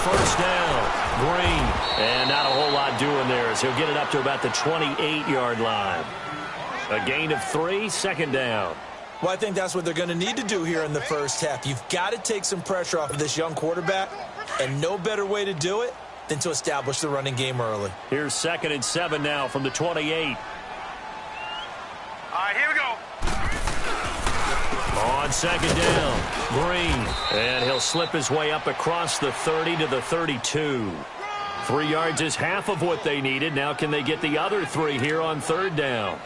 first down. Green. And not a whole lot doing there as he'll get it up to about the 28-yard line. A gain of 3, second down. Well, I think that's what they're going to need to do here in the first half. You've got to take some pressure off of this young quarterback, and no better way to do it than to establish the running game early. Here's 2nd and 7 now from the 28. All right, here we go. On 2nd down, Green. And he'll slip his way up across the 30 to the 32. 3 yards is half of what they needed. Now can they get the other 3 here on 3rd down?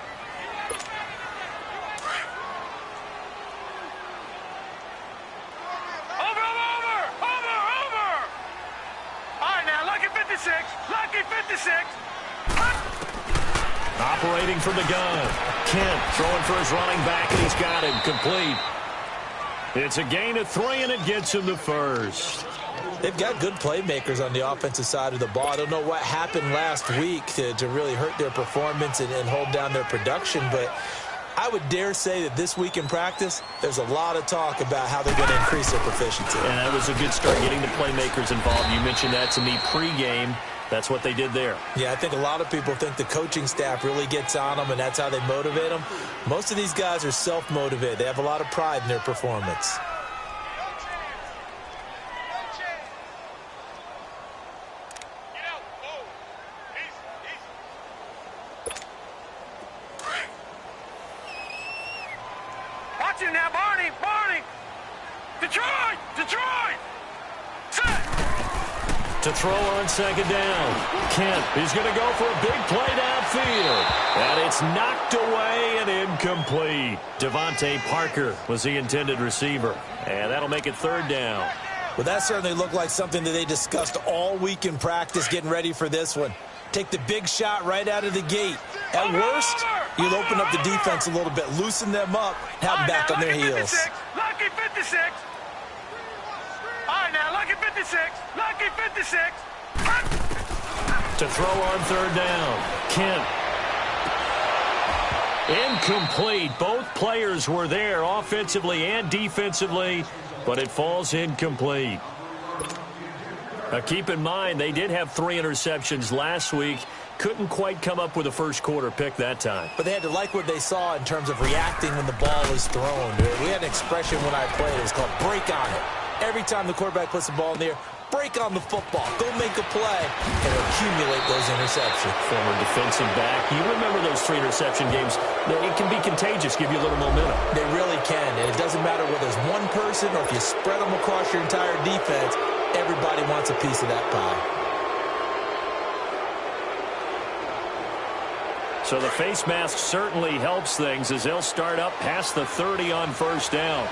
Operating from the gun. Kent throwing for his running back, and he's got him complete. It's a gain of 3, and it gets him the first. They've got good playmakers on the offensive side of the ball. I don't know what happened last week to really hurt their performance and hold down their production, but I would dare say that this week in practice, there's a lot of talk about how they're going to increase their proficiency. And that was a good start, getting the playmakers involved. You mentioned that to me pregame. That's what they did there. Yeah, I think a lot of people think the coaching staff really gets on them, and that's how they motivate them. Most of these guys are self-motivated. They have a lot of pride in their performance. Watch him now, Barney! Barney! Detroit! Detroit! Set! To throw on 2nd down. Kent is going to go for a big play downfield. And it's knocked away and incomplete. Devontae Parker was the intended receiver. And that'll make it 3rd down. Well, that certainly looked like something that they discussed all week in practice getting ready for this one. Take the big shot right out of the gate. At worst, you'll open up the defense a little bit, loosen them up, have them back on their heels. Lucky 56. All right, now, lucky 56. Lucky 56. To throw on 3rd down. Kent. Incomplete. Both players were there offensively and defensively, but it falls incomplete. Now, keep in mind, they did have 3 interceptions last week. Couldn't quite come up with a first quarter pick that time. But they had to like what they saw in terms of reacting when the ball is thrown. We had an expression when I played. It was called break on it. Every time the quarterback puts the ball in the air, break on the football. Go make a play and accumulate those interceptions. Former defensive back. You remember those 3 interception games. It can be contagious, give you a little momentum. They really can. And it doesn't matter whether it's one person or if you spread them across your entire defense. Everybody wants a piece of that pie. So the face mask certainly helps things as they'll start up past the 30 on 1st down.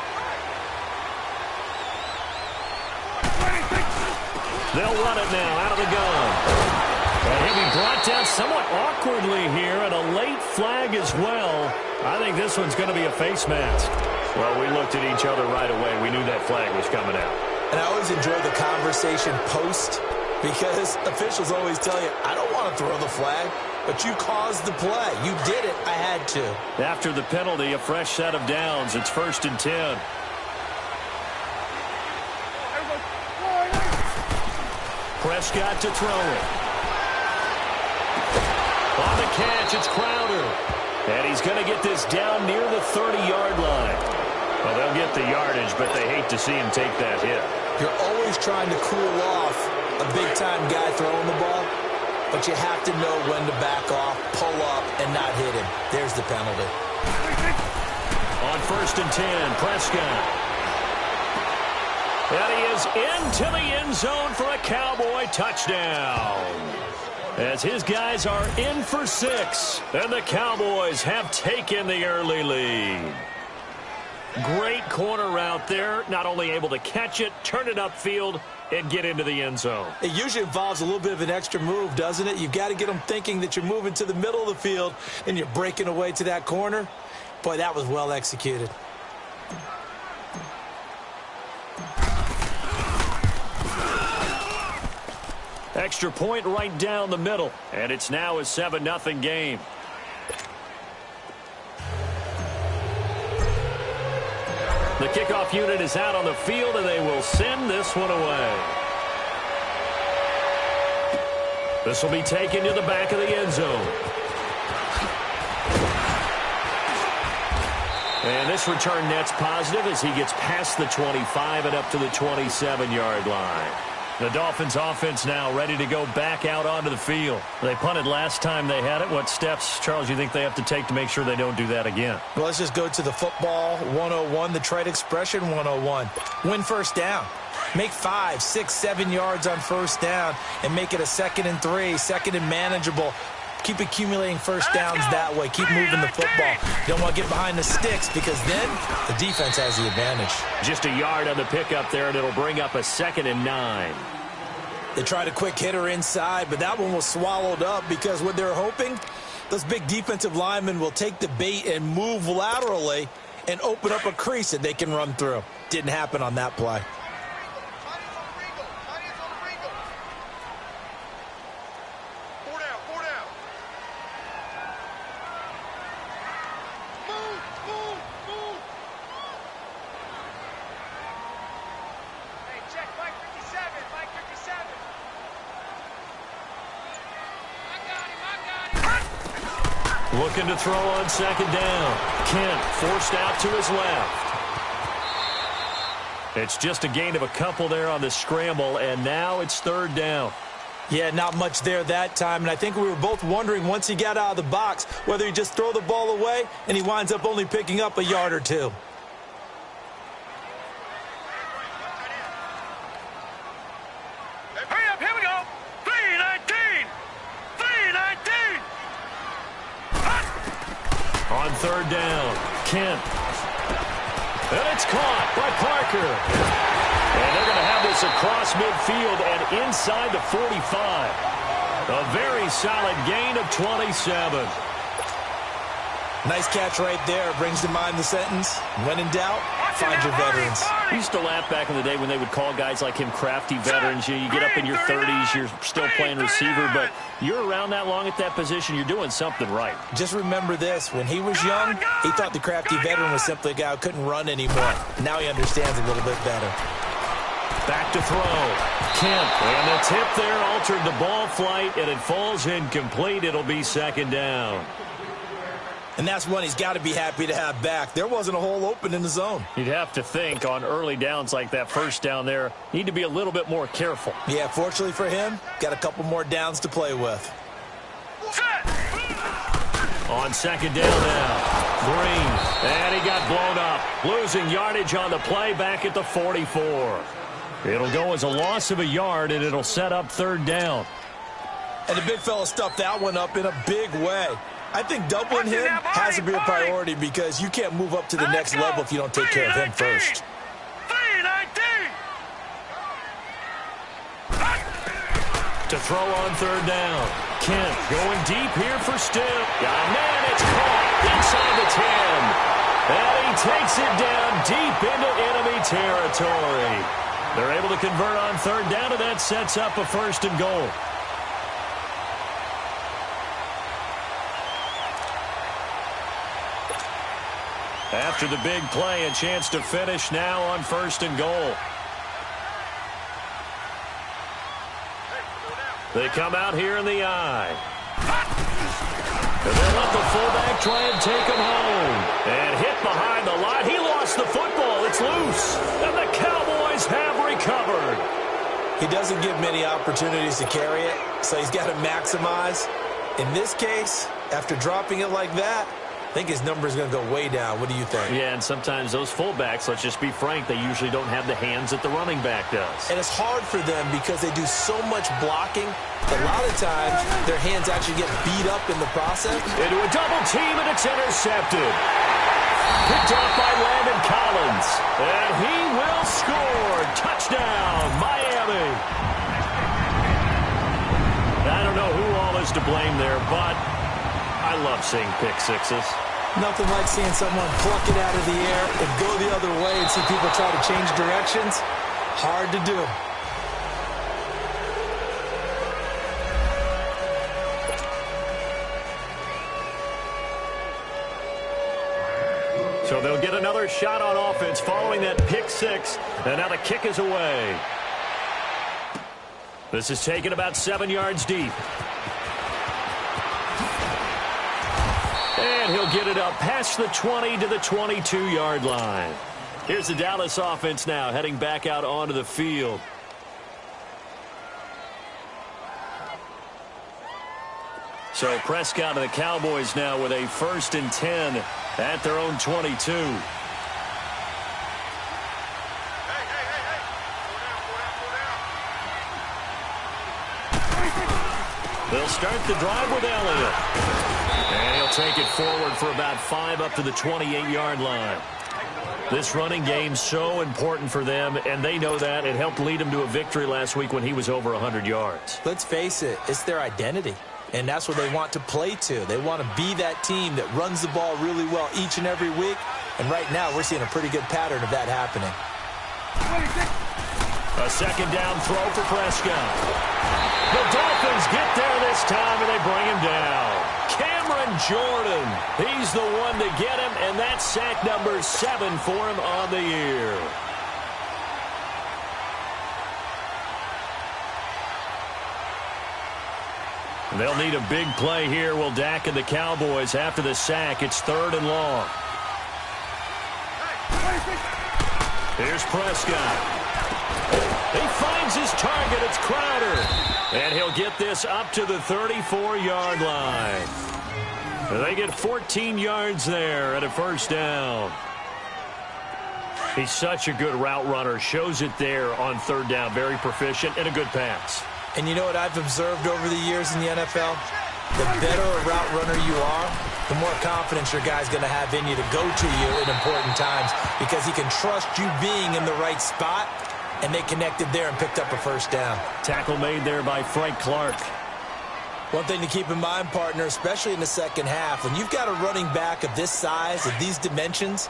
They'll run it now out of the gun. And he'll be brought down somewhat awkwardly here, and a late flag as well. I think this one's going to be a face mask. Well, we looked at each other right away. We knew that flag was coming out. And I always enjoy the conversation post because officials always tell you, I don't want to throw the flag, but you caused the play. You did it. I had to. After the penalty, a fresh set of downs. It's 1st and 10. Prescott to throw it. On the catch, it's Crowder. And he's going to get this down near the 30-yard line. Well, they'll get the yardage, but they hate to see him take that hit. You're always trying to cool off a big-time guy throwing the ball, but you have to know when to back off, pull up, and not hit him. There's the penalty. On 1st and 10, Prescott. And he is into the end zone for a Cowboy touchdown. As his guys are in for 6, and the Cowboys have taken the early lead. Great corner route there, not only able to catch it, turn it upfield, and get into the end zone. It usually involves a little bit of an extra move, doesn't it? You've got to get them thinking that you're moving to the middle of the field, and you're breaking away to that corner. Boy, that was well executed. Extra point right down the middle, and it's now a 7-0 game. The kickoff unit is out on the field, and they will send this one away. This will be taken to the back of the end zone. And this return net's positive as he gets past the 25 and up to the 27-yard line. The Dolphins offense now ready to go back out onto the field. They punted last time they had it. What steps, Charles, you think they have to take to make sure they don't do that again? Well, let's just go to the football 101, the trade expression 101. Win first down. Make 5, 6, 7 yards on first down and make it a 2nd and 3, 2nd and manageable. Keep accumulating first downs that way. Keep moving the football. You don't want to get behind the sticks because then the defense has the advantage. Just a yard on the pickup there, and it'll bring up a 2nd and 9. They tried a quick hitter inside, but that one was swallowed up because what they're hoping, those big defensive linemen will take the bait and move laterally and open up a crease that they can run through. Didn't happen on that play. Looking to throw on 2nd down. Kent forced out to his left. It's just a gain of a couple there on the scramble, and now it's 3rd down. Yeah, not much there that time, and I think we were both wondering once he got out of the box whether he just throw the ball away and he winds up only picking up a yard or two. Hurry up, here we go. 3-19. 3-19. On 3rd down, Kent. And it's caught by Parker. And they're going to have this across midfield and inside the 45. A very solid gain of 27. Nice catch right there. Brings to mind the sentence, when in doubt, find your veterans. I used to laugh back in the day when they would call guys like him crafty veterans. You get up in your 30s, you're still playing receiver, but you're around that long at that position, you're doing something right. Just remember this. When he was young, he thought the crafty veteran was simply a guy who couldn't run anymore. Now he understands a little bit better. Back to throw. Kemp. And the tip there altered the ball flight, and it falls incomplete. It'll be 2nd down. And that's one he's got to be happy to have back. There wasn't a hole open in the zone. You'd have to think on early downs like that first down there, need to be a little bit more careful. Yeah, fortunately for him, got a couple more downs to play with. On 2nd down now, Green. And he got blown up. Losing yardage on the play back at the 44. It'll go as a loss of a yard, and it'll set up 3rd down. And the big fella stuffed that one up in a big way. I think doubling him has to be a priority because you can't move up to the next level if you don't take care of him first. 3-19. To throw on 3rd down. Kent going deep here for Still. And then it's caught inside the 10. And he takes it down deep into enemy territory. They're able to convert on 3rd down, and that sets up a 1st and goal. After the big play, a chance to finish now on 1st and goal. They come out here in the eye. And they let the fullback try and take him home. And hit behind the line. He lost the football. It's loose. And the Cowboys have recovered. He doesn't give many opportunities to carry it, so he's got to maximize. In this case, after dropping it like that, I think his number is going to go way down. What do you think? Yeah, and sometimes those fullbacks, let's just be frank, they usually don't have the hands that the running back does. And it's hard for them because they do so much blocking. A lot of times, their hands actually get beat up in the process. Into a double team, and it's intercepted. Picked off by Landon Collins. And he will score. Touchdown, Miami. I don't know who all is to blame there, but I love seeing pick sixes. Nothing like seeing someone pluck it out of the air and go the other way and see people try to change directions. Hard to do. So they'll get another shot on offense following that pick six. And now the kick is away. This is taken about 7 yards deep. And he'll get it up past the 20 to the 22-yard line. Here's the Dallas offense now heading back out onto the field. So Prescott and the Cowboys now with a 1st and 10 at their own 22. They'll start the drive with Elliott. And he'll take it forward for about 5 up to the 28-yard line. This running game so important for them, and they know that. It helped lead them to a victory last week when he was over 100 yards. Let's face it, it's their identity, and that's what they want to play to. They want to be that team that runs the ball really well each and every week, and right now we're seeing a pretty good pattern of that happening. A 2nd down throw for Prescott. The Dolphins get there this time, and they bring him down. Cameron Jordan, he's the one to get him, and that's sack number 7 for him on the year. They'll need a big play here, will Dak and the Cowboys after the sack. It's 3rd and long. Here's Prescott. He finds his target. It's Crowder. And he'll get this up to the 34-yard line. They get 14 yards there at a 1st down. He's such a good route runner. Shows it there on 3rd down. Very proficient and a good pass. And you know what I've observed over the years in the NFL? The better a route runner you are, the more confidence your guy's going to have in you to go to you in important times because he can trust you being in the right spot, and they connected there and picked up a 1st down. Tackle made there by Frank Clark. One thing to keep in mind, partner, especially in the second half, when you've got a running back of this size, of these dimensions,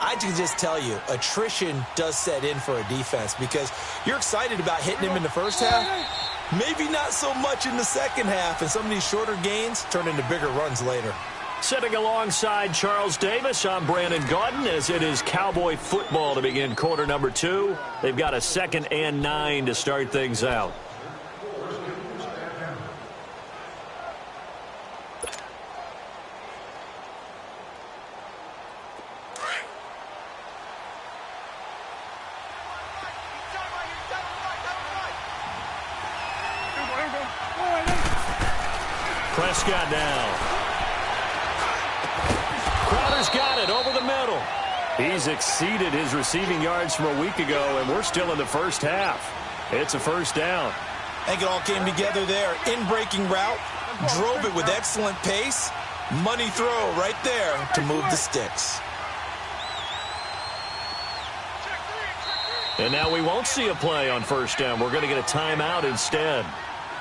I can just tell you, attrition does set in for a defense because you're excited about hitting him in the first half, maybe not so much in the second half, and some of these shorter gains turn into bigger runs later. Sitting alongside Charles Davis, I'm Brandon Gaudin as it is Cowboy football to begin quarter number 2. They've got a 2nd and 9 to start things out. Prescott now. Crowder's got it over the middle. He's exceeded his receiving yards from a week ago, and we're still in the first half. It's a 1st down. I think it all came together there. In-breaking route, drove it with excellent pace. Money throw right there to move the sticks. And now we won't see a play on 1st down. We're going to get a timeout instead.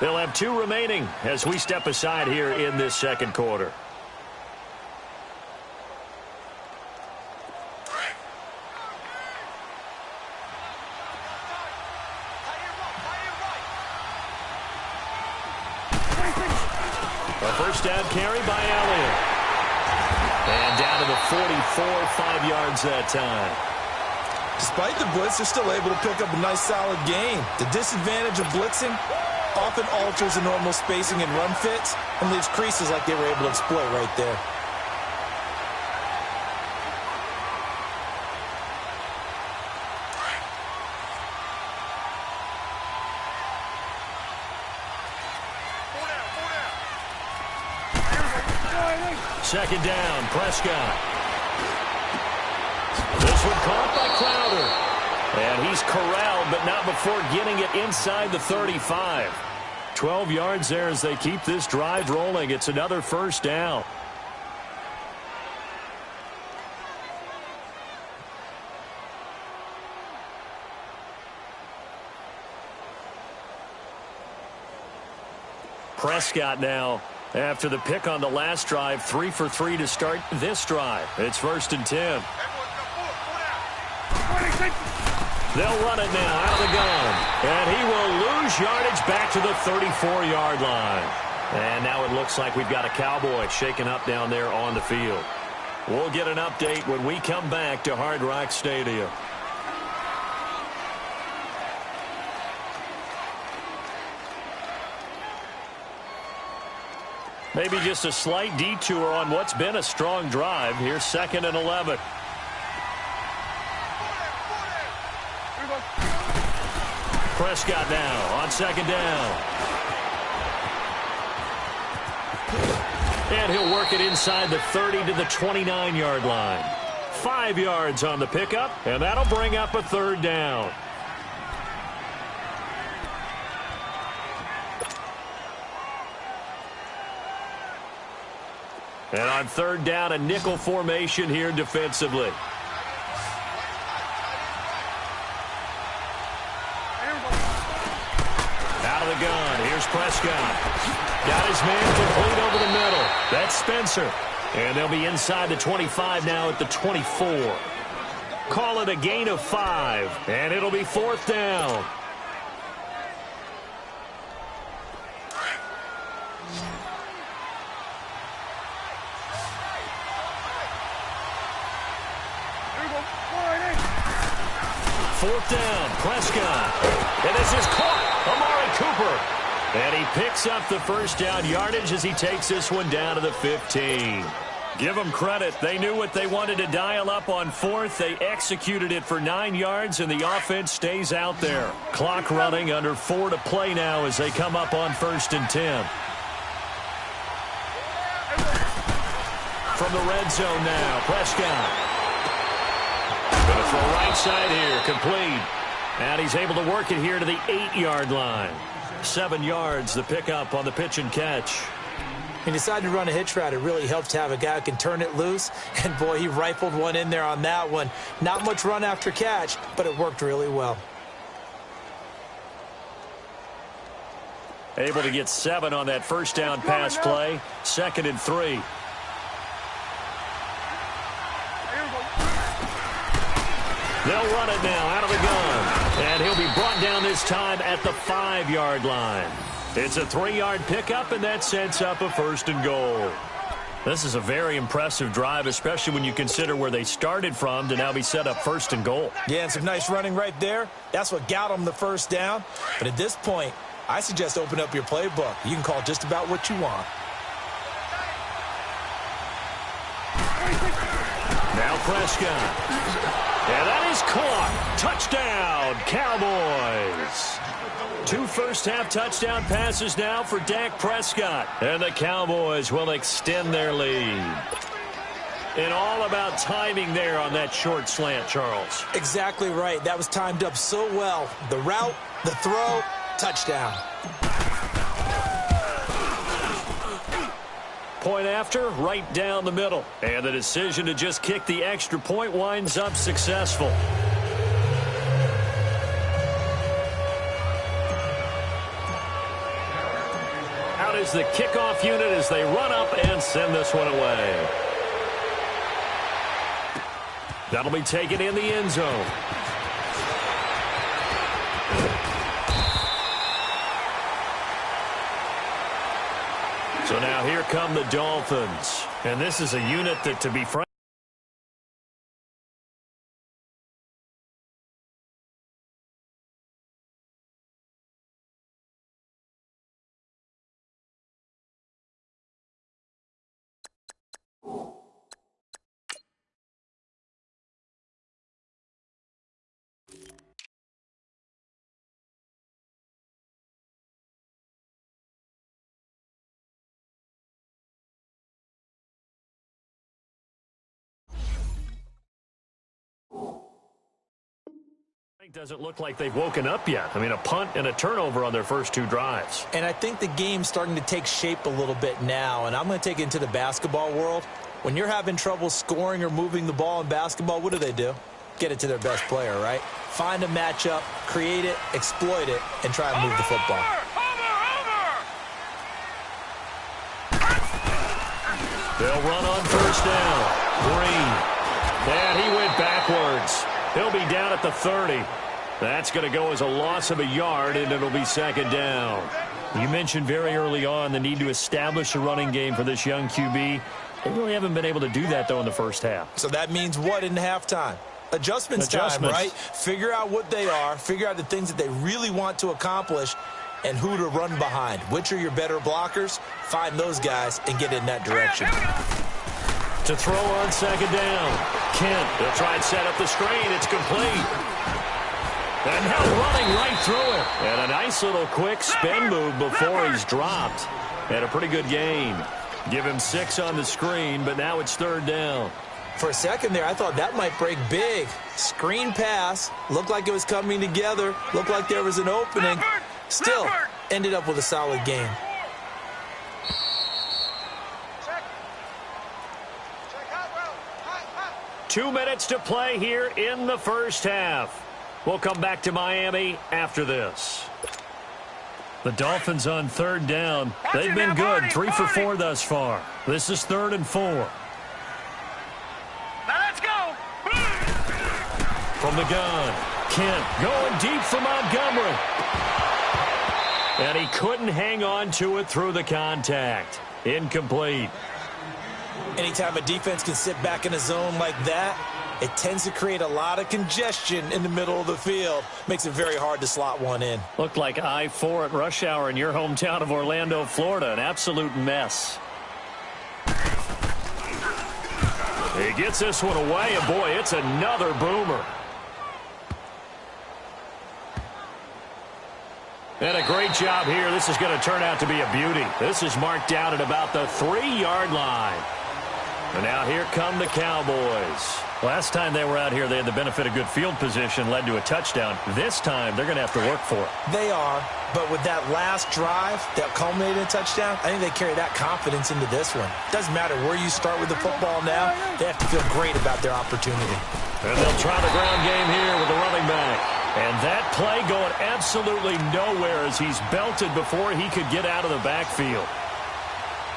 They'll have 2 remaining as we step aside here in this 2nd quarter. A 1st down carry by Elliott. And down to the 44, 5 yards that time. Despite the blitz, they're still able to pick up a nice solid gain. The disadvantage of blitzing often alters the normal spacing and run fits and leaves creases like they were able to exploit right there. Second down, Prescott. This one caught by Crowder. And he's corralled, but not before getting it inside the 35. 12 yards there as they keep this drive rolling. It's another 1st down. Prescott now, after the pick on the last drive, 3 for 3 to start this drive. It's 1st and 10. They'll run it now out of the gun. And he will lose yardage back to the 34-yard line. And now it looks like we've got a Cowboy shaken up down there on the field. We'll get an update when we come back to Hard Rock Stadium. Maybe just a slight detour on what's been a strong drive. Here's 2nd and 11. Prescott now on 2nd down. And he'll work it inside the 30 to the 29-yard line. 5 yards on the pickup, and that'll bring up a 3rd down. And on 3rd down, a nickel formation here defensively. Out of the gun, here's Prescott. Got his man complete over the middle. That's Spencer. And they'll be inside the 25 now at the 24. Call it a gain of 5, and it'll be 4th down. Fourth down, Prescott. And this is caught. Amari Cooper. And he picks up the 1st down yardage as he takes this one down to the 15. Give them credit. They knew what they wanted to dial up on 4th. They executed it for 9 yards, and the offense stays out there. Clock running, under 4 to play now as they come up on 1st and 10. From the red zone now, Prescott. Going to throw right side here, complete. And he's able to work it here to the 8-yard line. 7 yards, the pickup on the pitch and catch. He decided to run a hitch route. It really helps to have a guy who can turn it loose. And, boy, he rifled one in there on that one. Not much run after catch, but it worked really well. Able to get 7 on that 1st down pass play. 2nd and 3. They'll run it now out of the gun. And he'll be brought down this time at the 5-yard line. It's a 3-yard pickup, and that sets up a 1st and goal. This is a very impressive drive, especially when you consider where they started from to now be set up 1st and goal. Yeah, and some nice running right there. That's what got them the 1st down. But at this point, I suggest open up your playbook. You can call just about what you want. Now Prescott. And that is caught. Touchdown, Cowboys. 2 first-half touchdown passes now for Dak Prescott. And the Cowboys will extend their lead. And all about timing there on that short slant, Charles. Exactly right. That was timed up so well. The route, the throw, touchdown. Point after, right down the middle. And the decision to just kick the extra point winds up successful. Out is the kickoff unit as they run up and send this one away. That'll be taken in the end zone. So now here come the Dolphins. And this is a unit that, to be frank, doesn't look like they've woken up yet. I mean, a punt and a turnover on their first 2 drives. And I think the game's starting to take shape a little bit now, and I'm going to take it into the basketball world. When you're having trouble scoring or moving the ball in basketball, what do? Get it to their best player, right? Find a matchup, create it, exploit it, and try and move the football. They'll run on 1st down. Green. And he went backwards. He'll be down at the 30. That's going to go as a loss of a yard, and it'll be 2nd down. You mentioned very early on the need to establish a running game for this young QB. They really haven't been able to do that, though, in the first half. So that means what in halftime? Adjustments time, right? Figure out what they are, figure out the things that they really want to accomplish, and who to run behind. Which are your better blockers? Find those guys and get in that direction. To throw on second down. Kent, they'll try and set up the screen. It's complete. And now running right through it. And a nice little quick spin move before he's dropped. And a pretty good gain. Give him 6 on the screen, but now it's third down. For a second there, I thought that might break big. Screen pass. Looked like it was coming together. Looked like there was an opening. Still, ended up with a solid game. Two minutes to play here in the first half. We'll come back to Miami after this. The Dolphins on third down. They've been good, 3 for 4 thus far. This is 3rd and 4. Now let's go. From the gun, Kent going deep for Montgomery. And he couldn't hang on to it through the contact. Incomplete. Anytime a defense can sit back in a zone like that, it tends to create a lot of congestion in the middle of the field. Makes it very hard to slot one in. Looked like I-4 at rush hour in your hometown of Orlando, Florida. An absolute mess. He gets this one away, and boy, it's another boomer. And a great job here. This is going to turn out to be a beauty. This is marked down at about the 3-yard line. And now here come the Cowboys. Last time they were out here, they had the benefit of good field position, led to a touchdown. This time, they're going to have to work for it. They are, but with that last drive that culminated in a touchdown, I think they carry that confidence into this one. Doesn't matter where you start with the football now, they have to feel great about their opportunity. And they'll try the ground game here with the running back. And that play going absolutely nowhere as he's belted before he could get out of the backfield.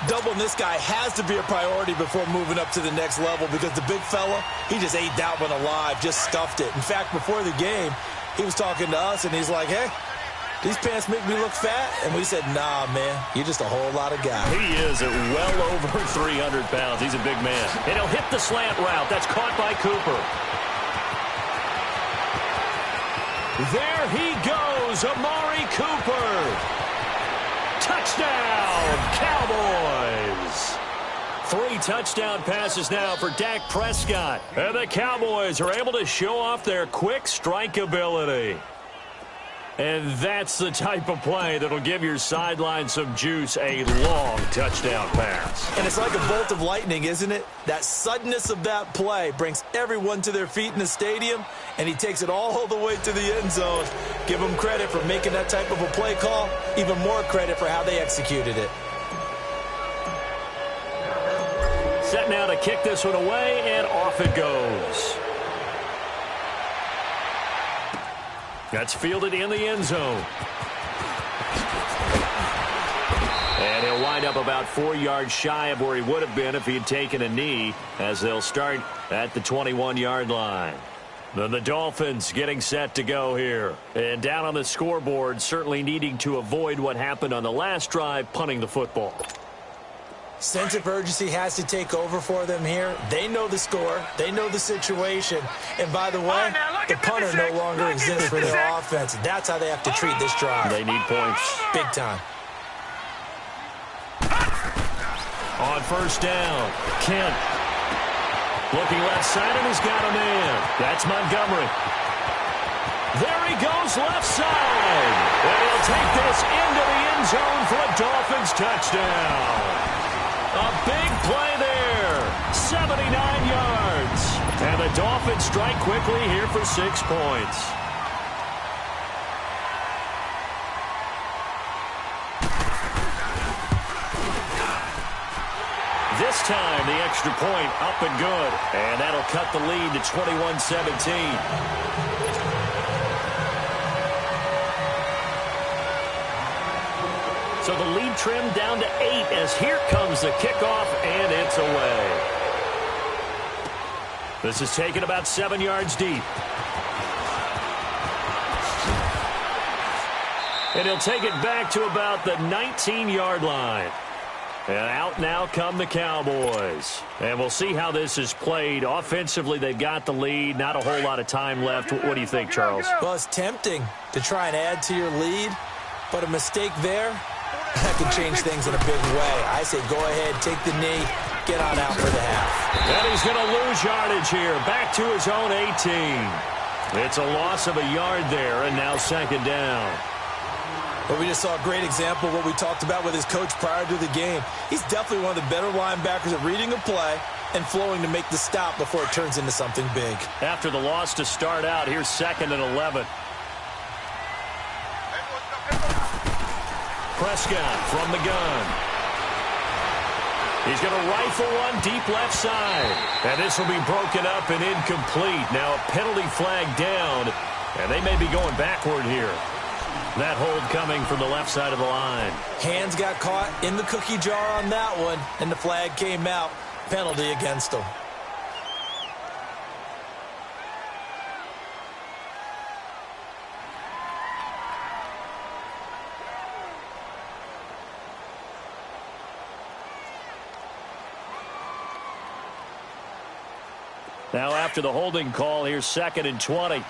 Doubling this guy has to be a priority before moving up to the next level because the big fella, he just ate that one alive, just stuffed it. In fact, before the game, he was talking to us, and he's like, hey, these pants make me look fat? And we said, nah, man, you're just a whole lot of guy. He is at well over 300 pounds. He's a big man. And he'll hit the slant route. That's caught by Cooper. There he goes, Amari Cooper. Touchdown, Cowboys. 3 touchdown passes now for Dak Prescott. And the Cowboys are able to show off their quick strike ability. And that's the type of play that'll give your sideline some juice, a long touchdown pass. And it's like a bolt of lightning, isn't it? That suddenness of that play brings everyone to their feet in the stadium, and he takes it all the way to the end zone. Give him credit for making that type of a play call, even more credit for how they executed it. Set now to kick this one away, and off it goes. That's fielded in the end zone. And he'll wind up about 4 yards shy of where he would have been if he had taken a knee, as they'll start at the 21-yard line. Then the Dolphins getting set to go here. And down on the scoreboard, certainly needing to avoid what happened on the last drive, punting the football. Sense of urgency has to take over for them here. They know the score. They know the situation. And by the way, the punter no longer exists for their offense. That's how they have to treat this drive. They need points. Big time. On first down, Kent. Looking left side, and he's got a man. That's Montgomery. There he goes left side. And he'll take this into the end zone for a Dolphins touchdown. A big play there. 79 yards. And the Dolphins strike quickly here for 6 points. This time, the extra point up and good. And that'll cut the lead to 21-17. So the lead trimmed down to 8 as here comes the kickoff, and it's away. This is taken about 7 yards deep. And he'll take it back to about the 19-yard line. And out now come the Cowboys. And we'll see how this is played. Offensively, they've got the lead. Not a whole lot of time left. What do you think, Charles? Well, it's tempting to try and add to your lead. But a mistake there, that could change things in a big way. I say go ahead, take the knee, get on out for the half. And he's going to lose yardage here, back to his own 18. It's a loss of a yard there, and now second down. But we just saw a great example of what we talked about with his coach prior to the game. He's definitely one of the better linebackers at reading a play and flowing to make the stop before it turns into something big. After the loss to start out, here's 2nd and 11. Prescott from the gun. He's going to rifle one deep left side. And this will be broken up and incomplete. Now a penalty flag down, and they may be going backward here. That hold coming from the left side of the line. Hands got caught in the cookie jar on that one, and the flag came out. Penalty against them. Now after the holding call, here's 2nd and 20.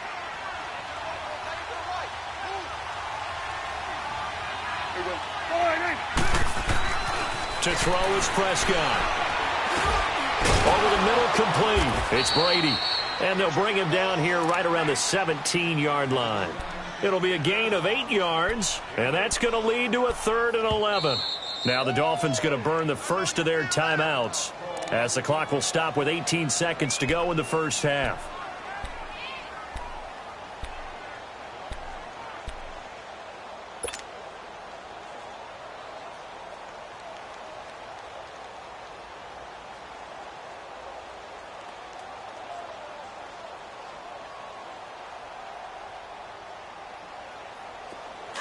To throw is Prescott. Over the middle, complete. It's Brady. And they'll bring him down here right around the 17-yard line. It'll be a gain of 8 yards, and that's going to lead to a 3rd and 11. Now the Dolphins going to burn the first of their timeouts, as the clock will stop with 18 seconds to go in the first half.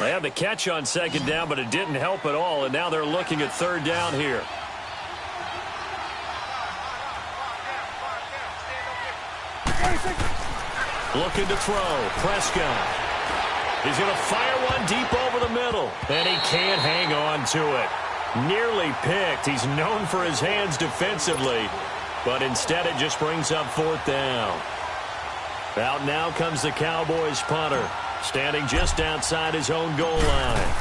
They had the catch on 2nd down, but it didn't help at all, and now they're looking at 3rd down here. Looking to throw. Prescott. He's going to fire one deep over the middle, and he can't hang on to it. Nearly picked. He's known for his hands defensively, but instead it just brings up 4th down. Out now comes the Cowboys punter, standing just outside his own goal line.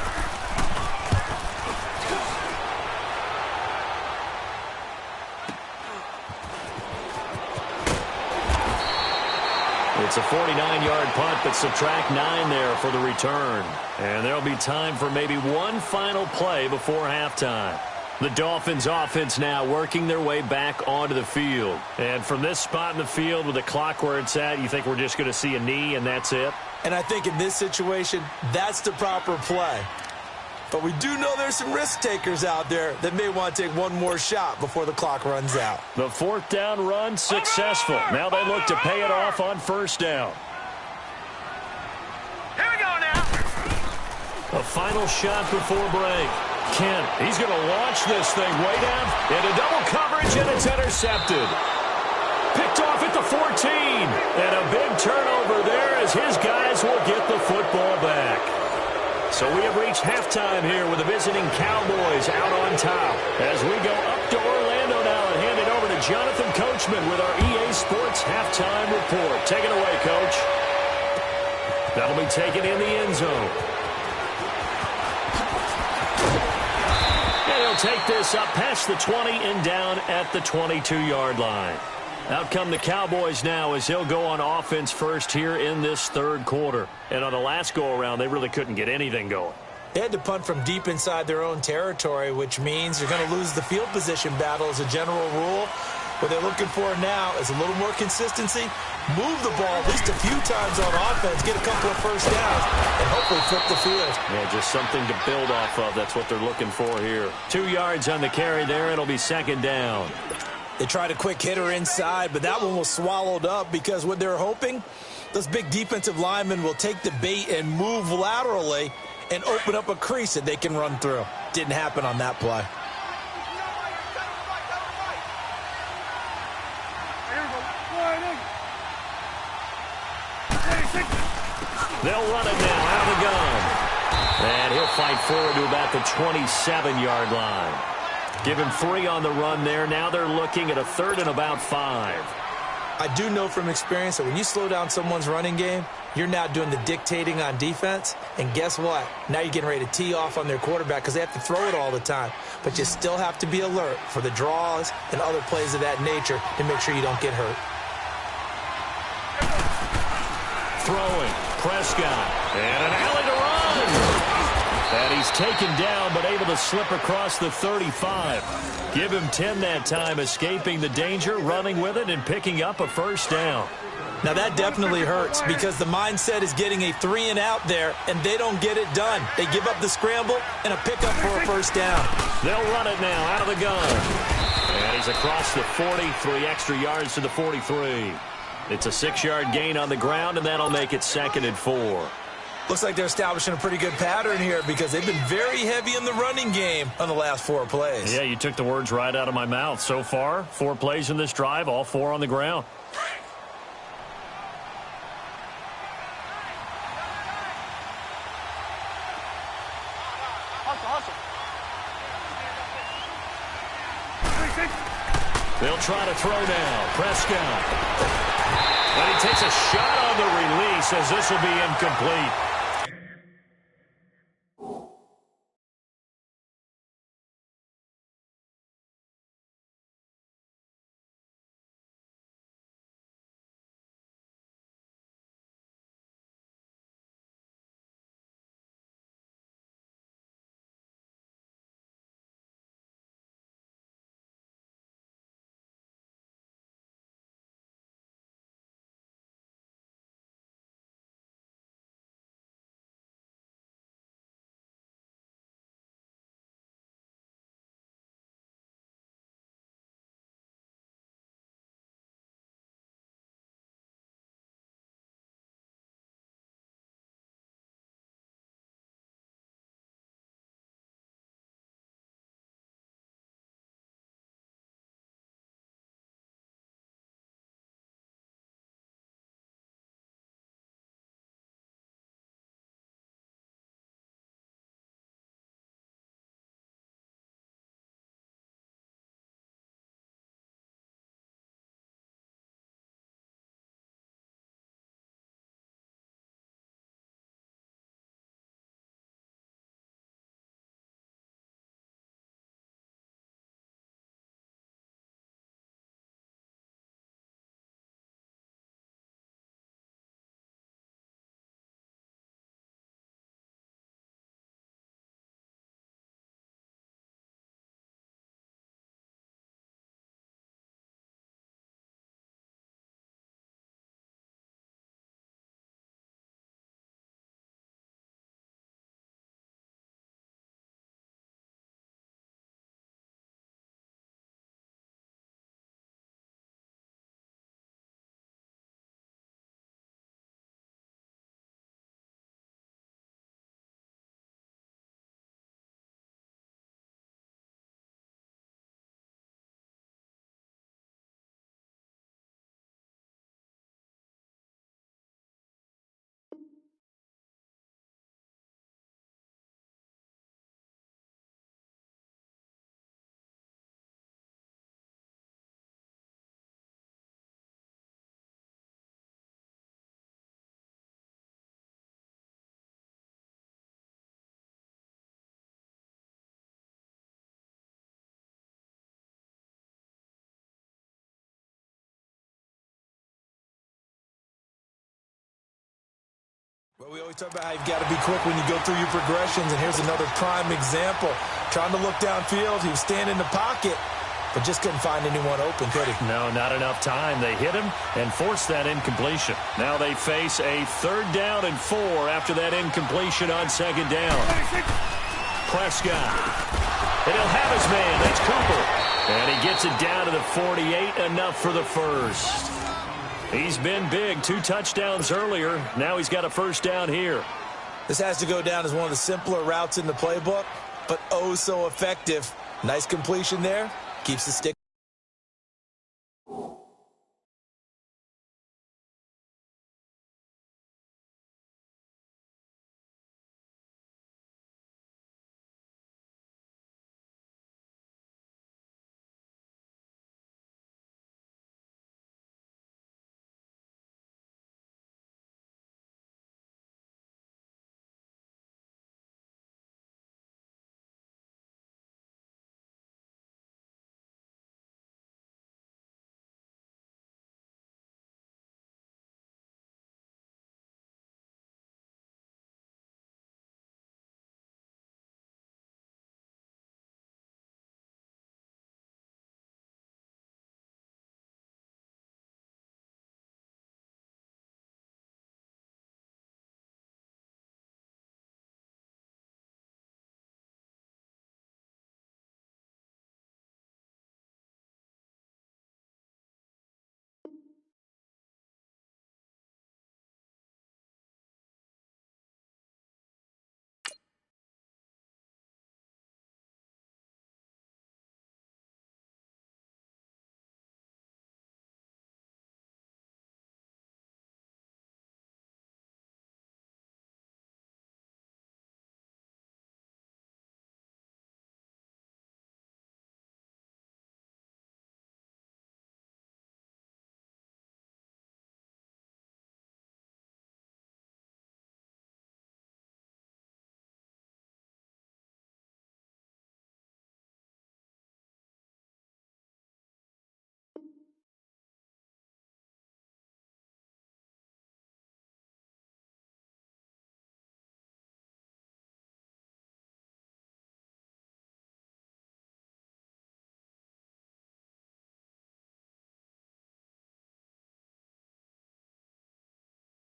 It's a 49-yard punt, but subtract 9 there for the return. And there'll be time for maybe one final play before halftime. The Dolphins offense now working their way back onto the field. And from this spot in the field with the clock where it's at, you think we're just going to see a knee and that's it? And I think in this situation, that's the proper play. But we do know there's some risk takers out there that may want to take one more shot before the clock runs out. The 4th down run successful. Now they look to pay it off on 1st down. Here we go now. A final shot before break. Kent, he's going to launch this thing way down into double coverage, and it's intercepted. Picked off at the 14. And a big turnover there as his guys will get the football back. So we have reached halftime here with the visiting Cowboys out on top. As we go up to Orlando now and hand it over to Jonathan Coachman with our EA Sports Halftime Report. Take it away, Coach. That'll be taken in the end zone. And he'll take this up past the 20 and down at the 22-yard line. Out come the Cowboys now as he'll go on offense first here in this 3rd quarter. And on the last go-around, they really couldn't get anything going. They had to punt from deep inside their own territory, which means you're going to lose the field position battle as a general rule. What they're looking for now is a little more consistency, move the ball at least a few times on offense, get a couple of first downs, and hopefully flip the field. Yeah, just something to build off of. That's what they're looking for here. 2 yards on the carry there. It'll be 2nd down. They tried a quick hitter inside, but that one was swallowed up because what they're hoping, those big defensive linemen will take the bait and move laterally and open up a crease that they can run through. Didn't happen on that play. They'll run it now out of the gun. And he'll fight forward to about the 27-yard line. Give him 3 on the run there. Now they're looking at a 3rd and about 5. I do know from experience that when you slow down someone's running game, you're now doing the dictating on defense. And guess what? Now you're getting ready to tee off on their quarterback because they have to throw it all the time. But you still have to be alert for the draws and other plays of that nature to make sure you don't get hurt. Throwing, Prescott, and an alley to run. And he's taken down, but able to slip across the 35. Give him 10 that time, escaping the danger, running with it, and picking up a first down. Now that definitely hurts because the mindset is getting a 3-and-out there, and they don't get it done. They give up the scramble and a pickup for a first down. They'll run it now out of the gun. And he's across the 40, 3 extra yards to the 43. It's a 6-yard gain on the ground, and that'll make it 2nd and 4. Looks like they're establishing a pretty good pattern here because they've been very heavy in the running game on the last 4 plays. Yeah, you took the words right out of my mouth. So far, 4 plays in this drive, all 4 on the ground. They'll try to throw now. Prescott. And he takes a shot on the release as this will be incomplete. Well, we always talk about how you've got to be quick when you go through your progressions, and here's another prime example. Trying to look downfield, he was standing in the pocket, but just couldn't find anyone open, could he? No, not enough time. They hit him and forced that incompletion. Now they face a 3rd down and 4 after that incompletion on 2nd down. Prescott. And he'll have his man. That's Cooper. And he gets it down to the 48, enough for the first. He's been big, 2 touchdowns earlier. Now he's got a first down here. This has to go down as one of the simpler routes in the playbook, but oh so effective. Nice completion there. Keeps the stick.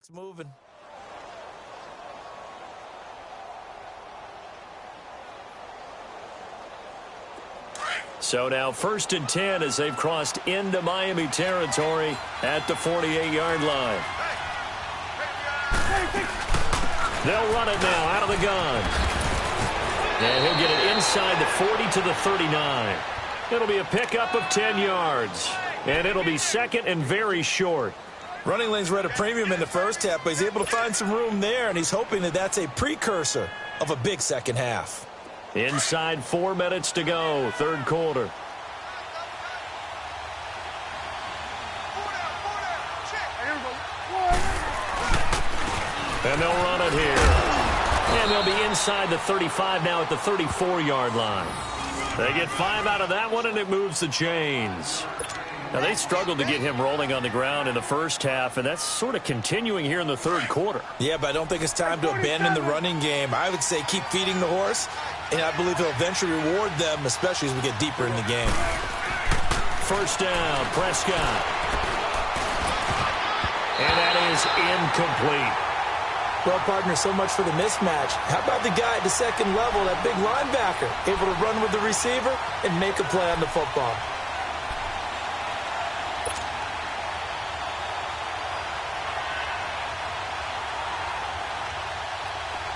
It's moving. So now 1st and 10 as they've crossed into Miami territory at the 48-yard line. They'll run it now out of the gun. And he'll get it inside the 40 to the 39. It'll be a pickup of 10 yards. And it'll be 2nd and very short. Running lanes were at a premium in the first half, but he's able to find some room there, and he's hoping that that's a precursor of a big second half. Inside 4 minutes to go, third quarter. And they'll run it here. And they'll be inside the 35 now at the 34-yard line. They get 5 out of that one, and it moves the chains. Now, they struggled to get him rolling on the ground in the first half, and that's sort of continuing here in the third quarter. Yeah, but I don't think it's time to abandon the running game. I would say keep feeding the horse, and I believe he'll eventually reward them, especially as we get deeper in the game. First down, Prescott. And that is incomplete. Well, partner, so much for the mismatch. How about the guy at the second level, that big linebacker, able to run with the receiver and make a play on the football?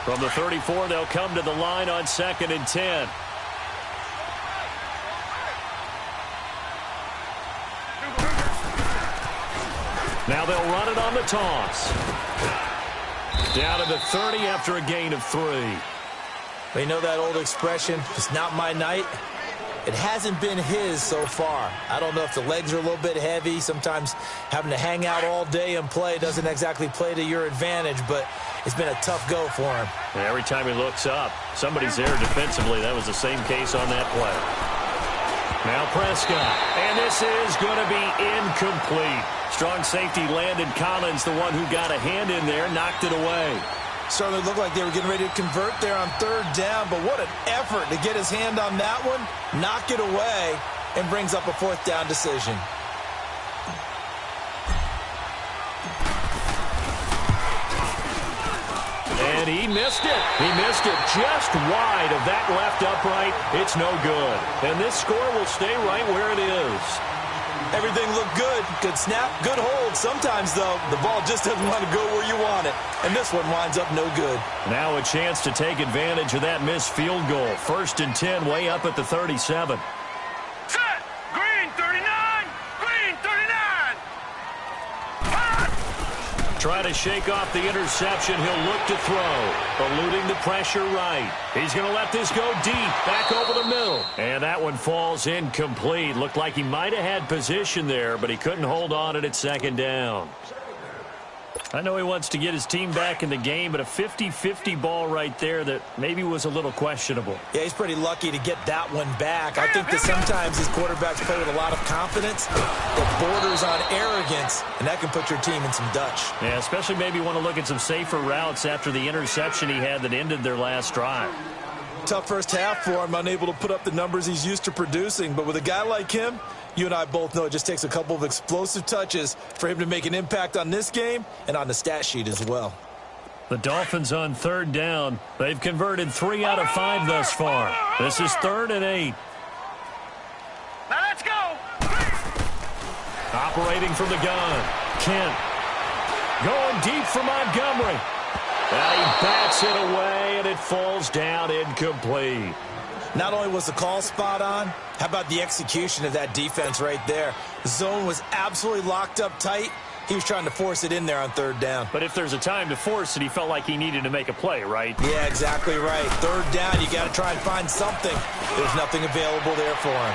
From the 34, they'll come to the line on 2nd and 10. Now they'll run it on the toss. Down to the 30 after a gain of 3. You know that old expression, it's not my night? It hasn't been his so far. I don't know if the legs are a little bit heavy. Sometimes having to hang out all day and play doesn't exactly play to your advantage, but it's been a tough go for him. And every time he looks up, somebody's there defensively. That was the same case on that play. Now Prescott, and this is going to be incomplete. Strong safety Landon Collins, the one who got a hand in there, knocked it away. Starting to look like they were getting ready to convert there on third down, but what an effort to get his hand on that one, knock it away, and brings up a 4th down decision. And he missed it. He missed it just wide of that left upright. It's no good. And this score will stay right where it is. Everything looked good. Good snap, good hold. Sometimes, though, the ball just doesn't want to go where you want it. And this one winds up no good. Now a chance to take advantage of that missed field goal. 1st and 10, way up at the 37. Set! Green 39! Green 39! Try to shake off the interception. He'll look to throw. Eluding the pressure right. He's going to let this go deep. Back over the middle. And that one falls incomplete. Looked like he might have had position there, but he couldn't hold on it at 2nd down. I know he wants to get his team back in the game, but a 50-50 ball right there that maybe was a little questionable. Yeah, he's pretty lucky to get that one back. I think that sometimes these quarterbacks play with a lot of confidence that borders on arrogance, and that can put your team in some Dutch. Yeah, especially maybe want to look at some safer routes after the interception he had that ended their last drive. Tough first half for him, unable to put up the numbers he's used to producing, but with a guy like him, you and I both know it just takes a couple of explosive touches for him to make an impact on this game and on the stat sheet as well. The Dolphins on 3rd down. They've converted 3 out of 5 thus far. This is 3rd and 8. Now let's go! Operating from the gun. Kent. Going deep for Montgomery. And he bats it away, and it falls down incomplete. Not only was the call spot on, how about the execution of that defense right there? The zone was absolutely locked up tight. He was trying to force it in there on 3rd down. But if there's a time to force it, he felt like he needed to make a play, right? Yeah, exactly right. 3rd down, you got to try and find something. There's nothing available there for him.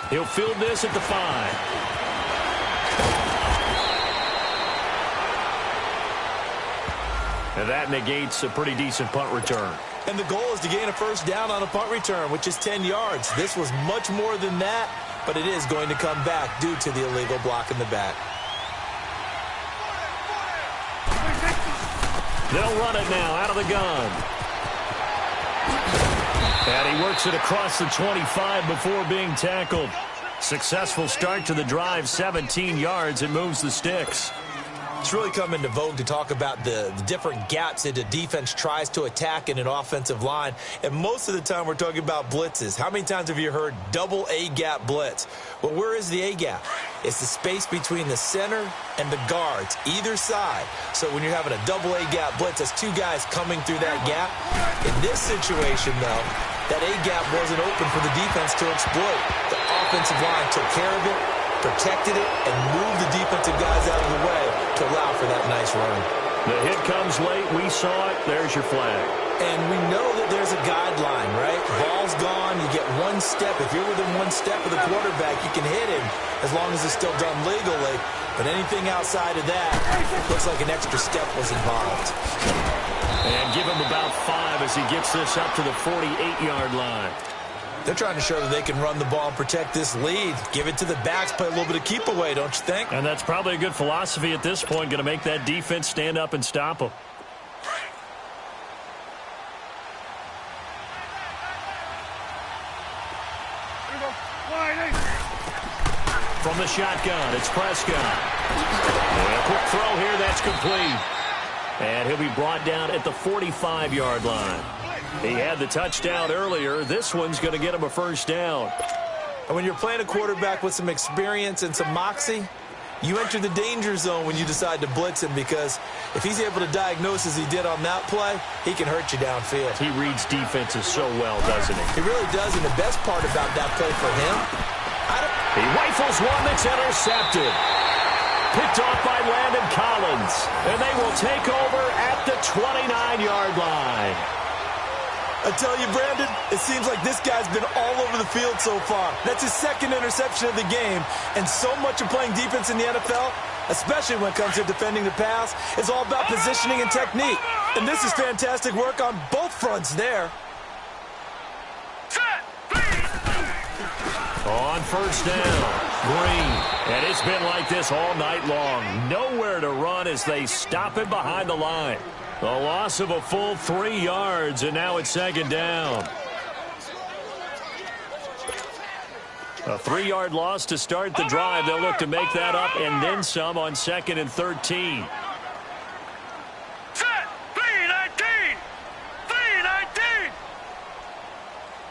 He'll field this at the 5. And that negates a pretty decent punt return. And the goal is to gain a 1st down on a punt return, which is 10 yards. This was much more than that, but it is going to come back due to the illegal block in the back. They'll run it now out of the gun. And he works it across the 25 before being tackled. Successful start to the drive, 17 yards, and moves the sticks. It's really come into vogue to talk about the different gaps that a defense tries to attack in an offensive line. And most of the time we're talking about blitzes. How many times have you heard double A-gap blitz? Well, where is the A-gap? It's the space between the center and the guards, either side. So when you're having a double A-gap blitz, that's two guys coming through that gap. In this situation, though, that A-gap wasn't open for the defense to exploit. The offensive line took care of it, protected it, and moved the defensive guys out of the way to allow for that nice run. The hit comes late. We saw it. There's your flag. And we know that there's a guideline, right? Ball's gone. You get one step. If you're within one step of the quarterback, you can hit him as long as it's still done legally. But anything outside of that looks like an extra step was involved. And give him about 5 as he gets this up to the 48-yard line. They're trying to show that they can run the ball and protect this lead. Give it to the backs, play a little bit of keep away, don't you think? And that's probably a good philosophy at this point, going to make that defense stand up and stop them. From the shotgun, it's Prescott. And a quick throw here, that's complete. And he'll be brought down at the 45-yard line. He had the touchdown earlier. This one's going to get him a first down. And when you're playing a quarterback with some experience and some moxie, you enter the danger zone when you decide to blitz him, because if he's able to diagnose as he did on that play, he can hurt you downfield. He reads defenses so well, doesn't he? He really does, and the best part about that play for him, he rifles one that's intercepted. Picked off by Landon Collins. And they will take over at the 29-yard line. I tell you, Brandon, it seems like this guy's been all over the field so far. That's his second interception of the game. And so much of playing defense in the NFL, especially when it comes to defending the pass, is all about positioning and technique. And this is fantastic work on both fronts there. On first down, Green. And it's been like this all night long. Nowhere to run as they stop him behind the line. A loss of a full 3 yards, and now it's second down. A 3-yard loss to start the drive. They'll look to make that up and then some on 2nd and 13. Set! 3-19! 3-19!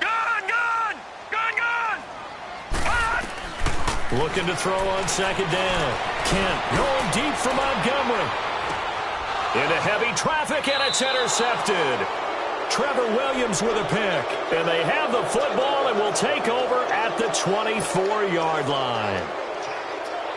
Gone! Looking to throw on 2nd down. Kent going deep for Montgomery. Into heavy traffic, and it's intercepted. Trevor Williams with a pick. And they have the football and will take over at the 24-yard line.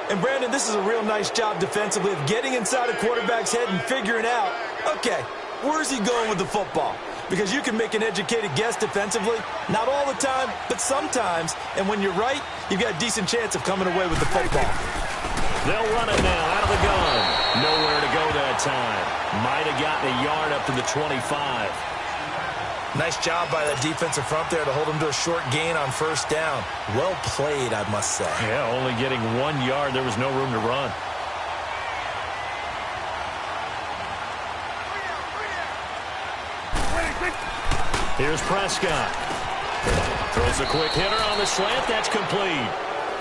And, Brandon, this is a real nice job defensively of getting inside a quarterback's head and figuring out, okay, where's he going with the football? Because you can make an educated guess defensively, not all the time, but sometimes. And when you're right, you've got a decent chance of coming away with the football. They'll run it now out of the gun. Nowhere to go that time. Might have gotten a yard up to the 25. Nice job by that defensive front there to hold him to a short gain on first down. Well played, I must say. Yeah, only getting 1 yard. There was no room to run. Here's Prescott. Throws a quick hitter on the slant. That's complete.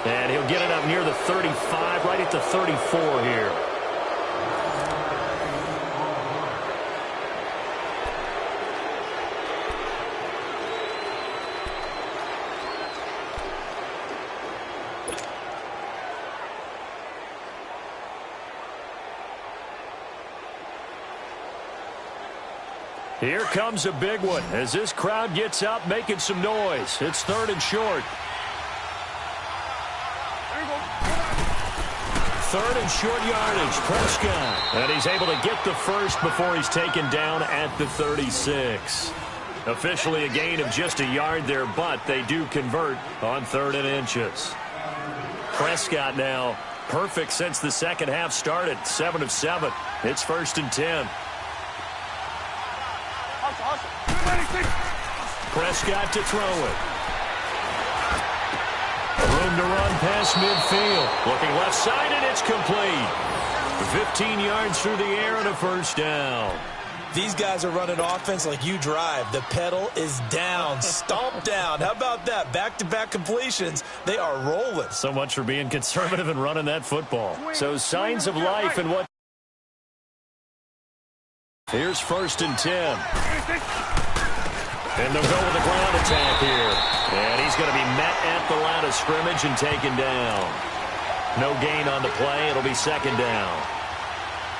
And he'll get it up near the 35, right at the 34 here. Here comes a big one as this crowd gets up making some noise. It's 3rd and short. 3rd and short yardage, Prescott. And he's able to get the first before he's taken down at the 36. Officially a gain of just a yard there, but they do convert on 3rd and inches. Prescott now perfect since the second half started. 7 of 7. It's 1st and 10. Prescott to throw it. Room to run past midfield. Looking left side, and it's complete. 15 yards through the air and a first down. These guys are running offense like you drive. The pedal is down, stomp down. How about that? Back-to-back completions. They are rolling. So much for being conservative and running that football. So signs of life in what Here's 1st and 10. And they'll go with the ground attack here. And he's going to be met at the line of scrimmage and taken down. No gain on the play. It'll be 2nd down.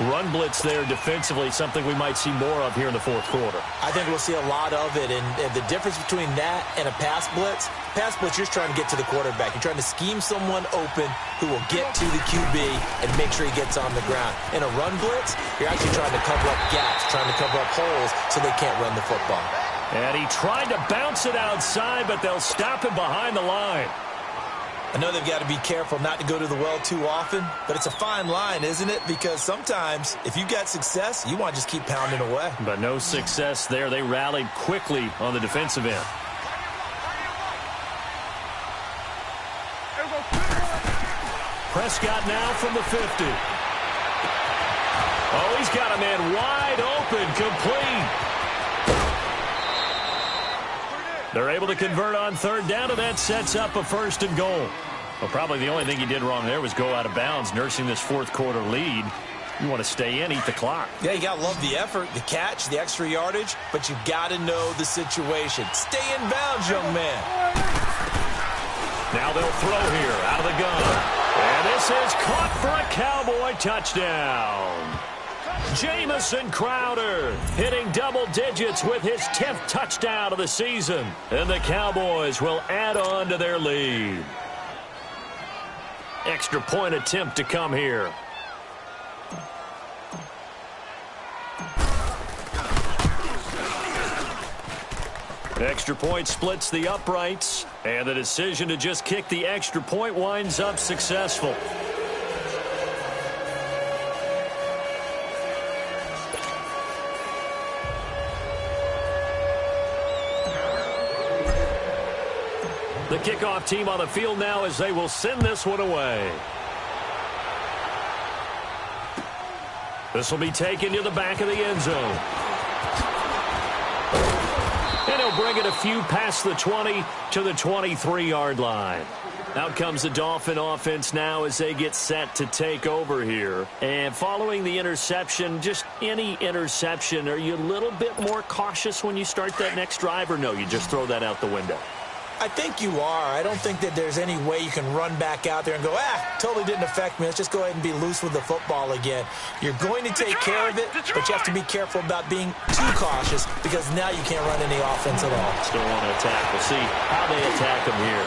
Run blitz there defensively, something we might see more of here in the 4th quarter. I think we'll see a lot of it, and the difference between that and a pass blitz, you're trying to get to the quarterback. You're trying to scheme someone open who will get to the QB and make sure he gets on the ground. In a run blitz, you're actually trying to cover up gaps, trying to cover up holes so they can't run the football. And he tried to bounce it outside, but they'll stop him behind the line. I know they've got to be careful not to go to the well too often, but it's a fine line, isn't it? Because sometimes, if you got success, you want to just keep pounding away. But no success there. They rallied quickly on the defensive end. Prescott now from the 50. Oh, he's got a man wide open, complete. They're able to convert on 3rd down, and that sets up a 1st and goal. Well, probably the only thing he did wrong there was go out of bounds, nursing this 4th quarter lead. You want to stay in, eat the clock. Yeah, you got to love the effort, the catch, the extra yardage, but you got to know the situation. Stay in bounds, young man. Now they'll throw here out of the gun. And this is caught for a Cowboy touchdown. Jamison Crowder hitting double digits with his 10th touchdown of the season. And the Cowboys will add on to their lead. Extra point attempt to come here. Extra point splits the uprights. And the decision to just kick the extra point winds up successful. The kickoff team on the field now as they will send this one away. This will be taken to the back of the end zone. And he'll bring it a few past the 20 to the 23-yard line. Out comes the Dolphin offense now as they get set to take over here. And following the interception, just any interception, are you a little bit more cautious when you start that next drive, or no, you just throw that out the window? I think you are. I don't think that there's any way you can run back out there and go, totally didn't affect me. Let's just go ahead and be loose with the football again. You're going to take care of it, but you have to be careful about being too cautious because now you can't run any offense at all. Still want to attack. We'll see how they attack him here.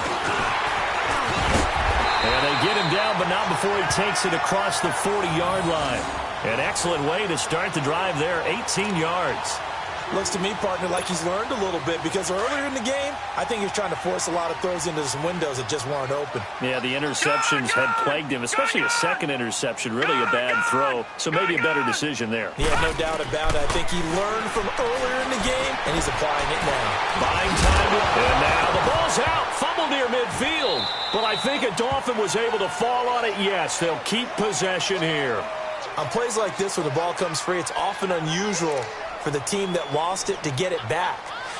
And they get him down, but not before he takes it across the 40-yard line. An excellent way to start the drive there, 18 yards. Looks to me, partner, like he's learned a little bit because earlier in the game, I think he was trying to force a lot of throws into some windows that just weren't open. Yeah, the interceptions had plagued him, especially a second interception, really a bad throw, so maybe a better decision there. Yeah, no doubt about it. I think he learned from earlier in the game, and he's applying it now. Buying time, and now the ball's out, fumbled near midfield. But I think a Dolphin was able to fall on it. Yes, they'll keep possession here. On plays like this where the ball comes free, it's often unusual for the team that lost it to get it back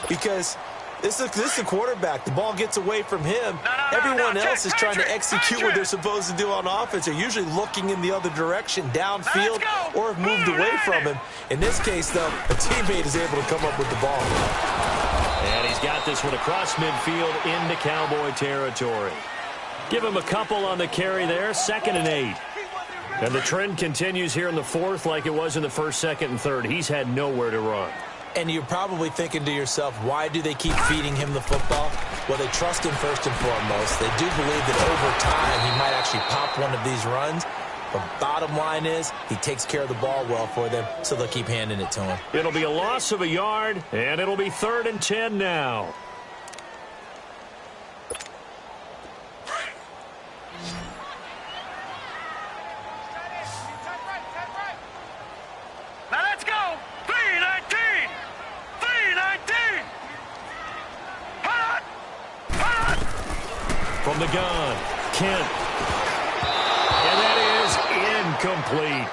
because this is the quarterback. The ball gets away from him. Everyone else is trying to execute what they're supposed to do on offense. They're usually looking in the other direction, downfield, or have moved away from him. In this case, though, a teammate is able to come up with the ball. And he's got this one across midfield into Cowboy territory. Give him a couple on the carry there, 2nd and 8. And the trend continues here in the 4th like it was in the 1st, 2nd, and 3rd. He's had nowhere to run. And you're probably thinking to yourself, why do they keep feeding him the football? Well, they trust him first and foremost. They do believe that over time he might actually pop one of these runs. But bottom line is he takes care of the ball well for them, so they'll keep handing it to him. It'll be a loss of a yard, and it'll be 3rd and 10 now. From the gun, Kent. And that is incomplete.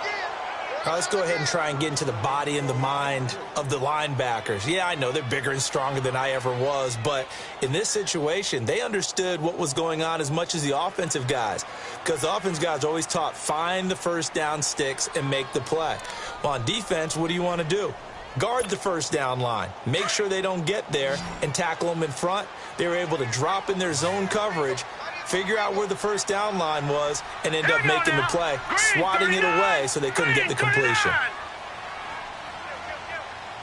Let's go ahead and try and get into the body and the mind of the linebackers. Yeah, I know they're bigger and stronger than I ever was, but in this situation, they understood what was going on as much as the offensive guys, because the offensive guys are always taught, find the first down sticks and make the play. Well, on defense, what do you want to do? Guard the first down line. Make sure they don't get there and tackle them in front. They were able to drop in their zone coverage, figure out where the first down line was, and end up making the play, swatting it away so they couldn't get the completion.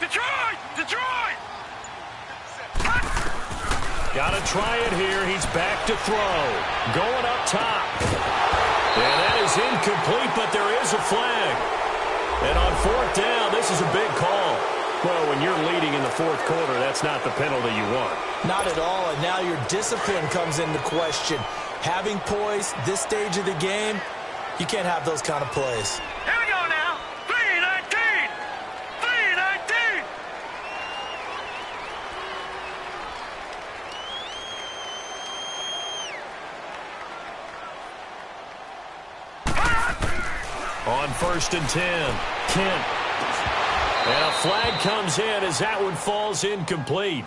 Detroit! Got to try it here. He's back to throw. Going up top. And that is incomplete, but there is a flag. And on fourth down, this is a big call. Well, when you're leading in the fourth quarter, that's not the penalty you want. Not at all, and now your discipline comes into question. Having poise this stage of the game, you can't have those kind of plays. Here we go now. 3-19. 3-19. On 1st and 10, Kent. And a flag comes in as that one falls incomplete.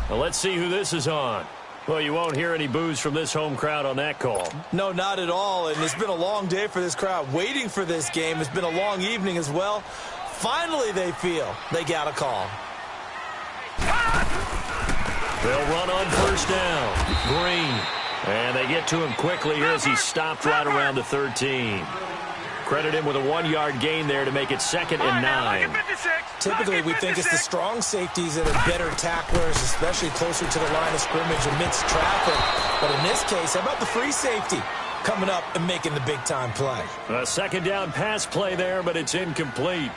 Well, let's see who this is on. Well, you won't hear any boos from this home crowd on that call. No, not at all, and it's been a long day for this crowd. Waiting for this game. It's been a long evening as well. Finally, they feel they got a call. They'll run on 1st down. Green. And they get to him quickly here as he stopped right around the 13. Credit him with a 1-yard gain there to make it 2nd and 9. Typically, we think it's the strong safeties that are better tacklers, especially closer to the line of scrimmage amidst traffic. But in this case, how about the free safety coming up and making the big-time play? A 2nd down pass play there, but it's incomplete.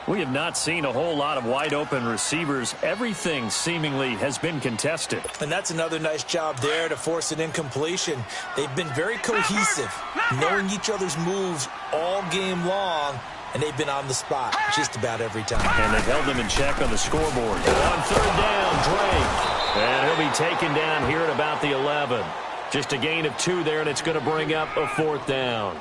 We have not seen a whole lot of wide-open receivers. Everything seemingly has been contested. And that's another nice job there to force an incompletion. They've been very cohesive, knowing each other's moves all game long, and they've been on the spot just about every time. And they've held them in check on the scoreboard. On 3rd down, Drake. And he'll be taken down here at about the 11. Just a gain of 2 there, and it's going to bring up a 4th down.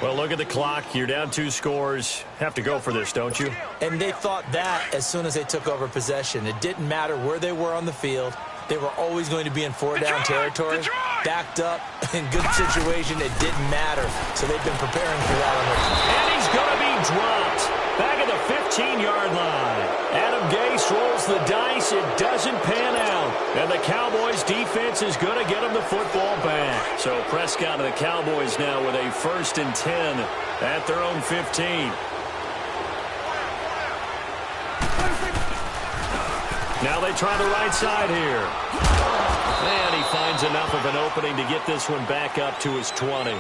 Well, look at the clock. You're down 2 scores. Have to go for this, don't you? And they thought that as soon as they took over possession. It didn't matter where they were on the field. They were always going to be in 4-down territory. Backed up, in good situation, it didn't matter. So they've been preparing for that. And he's going to be dropped. Back at the 15-yard line. Adam Gase rolls the dice. It doesn't pan out. And the Cowboys defense is going to get him the football back. So Prescott and the Cowboys now with a 1st and 10 at their own 15. Now they try the right side here. And he finds enough of an opening to get this one back up to his 20.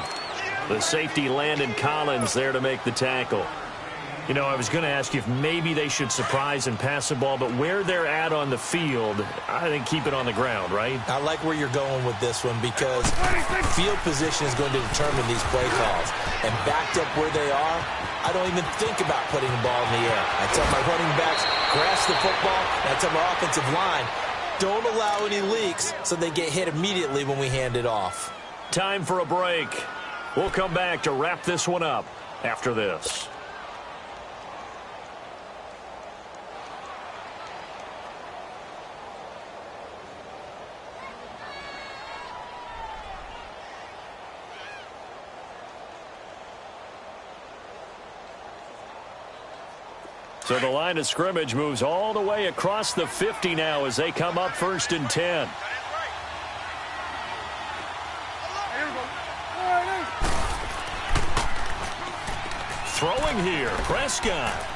The safety Landon Collins there to make the tackle. You know, I was going to ask you if maybe they should surprise and pass the ball, but where they're at on the field, I think keep it on the ground, right? I like where you're going with this one because field position is going to determine these play calls. And backed up where they are, I don't even think about putting the ball in the air. I tell my running backs, grasp the football, and I tell my offensive line, don't allow any leaks so they get hit immediately when we hand it off. Time for a break. We'll come back to wrap this one up after this. So the line of scrimmage moves all the way across the 50 now as they come up 1st and 10. Throwing here, Prescott.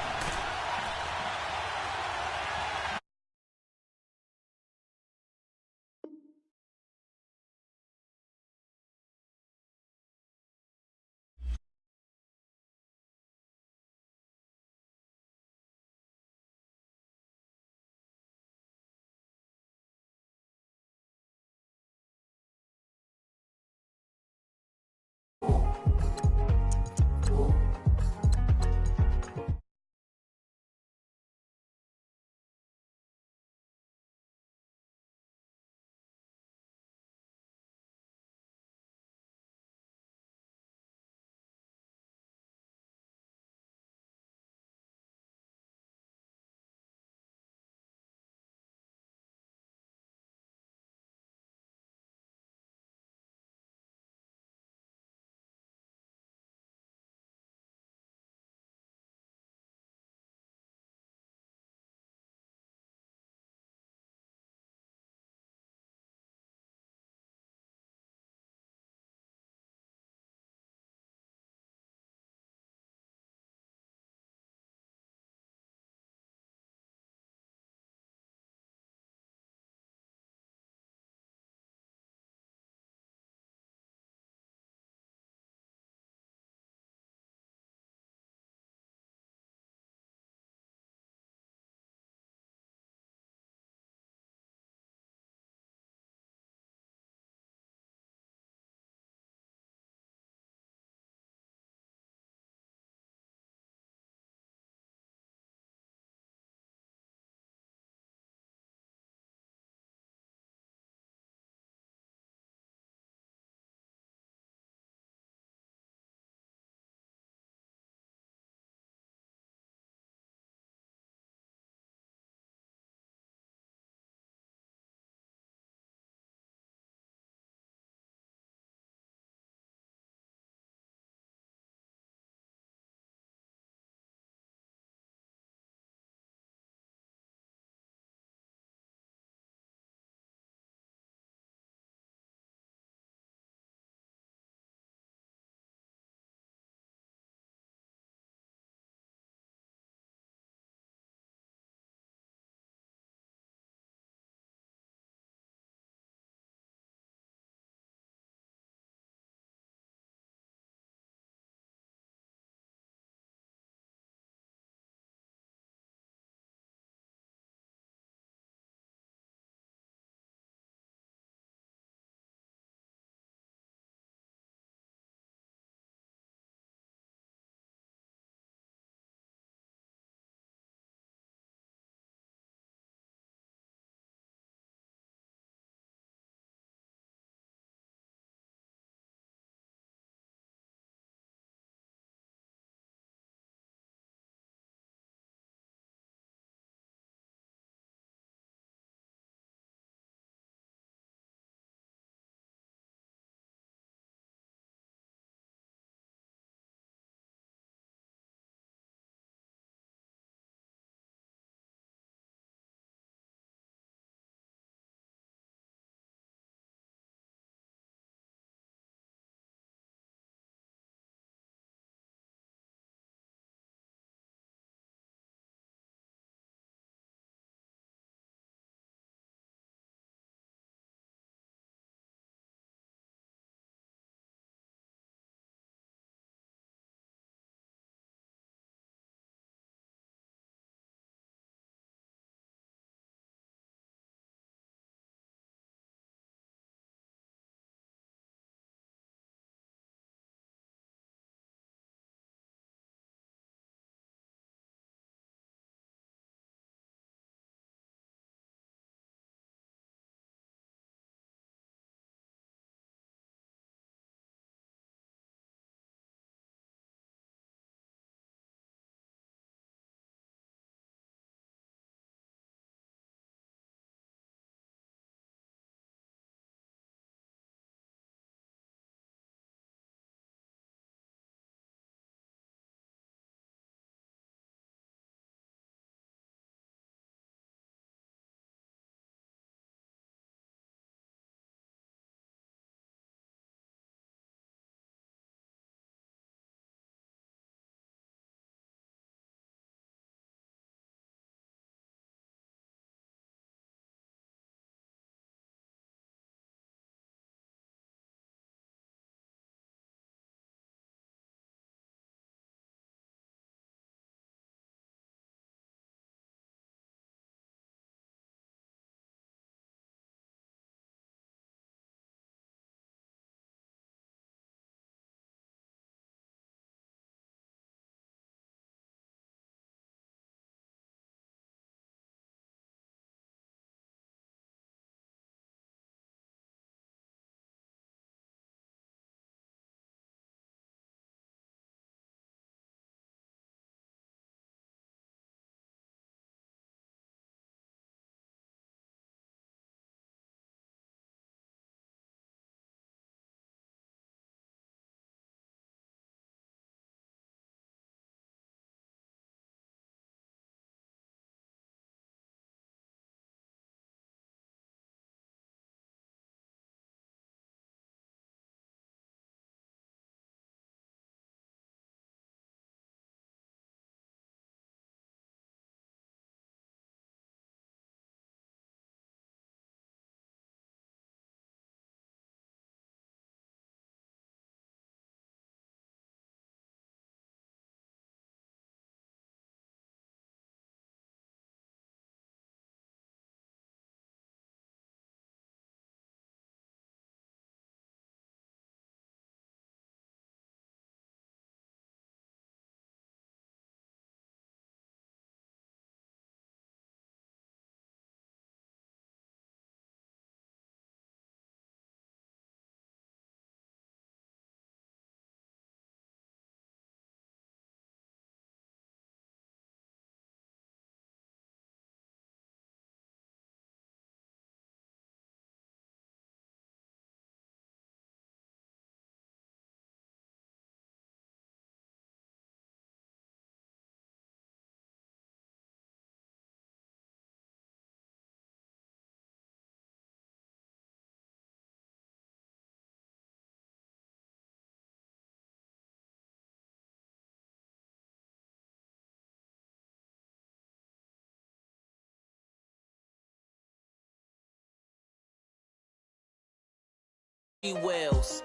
wells.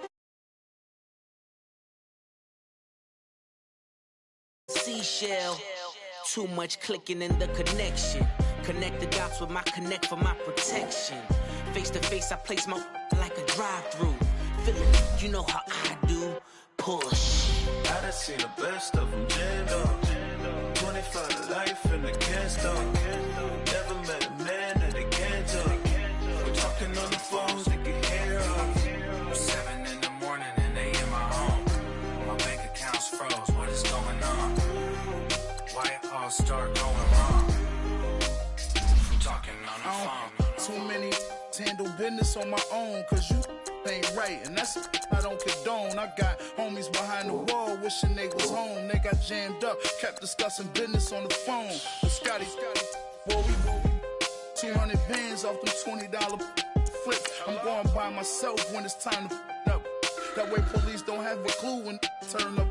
Seashell. Too much clicking in the connection. Connect the dots with my connect for my protection. Face to face, I place my like a drive-through. Feeling, you know how I do. Push. I done seen the best of them jammed up. 25 to life and they can't stop. Never met a man that they can't talk. We're talking on the phones, they can hear us. 7 in the morning and they in my home. My bank account's froze, what is going on? Why it all start going wrong? From talking on the phone. Too many handle business on my own, cause you ain't right, and that's I don't condone. I got homies behind the wall wishing they was home. They got jammed up, kept discussing business on the phone. But Scotty, boy, we 200 bands off them $20 flips. I'm going by myself when it's time to up. That way police don't have a clue when turn up.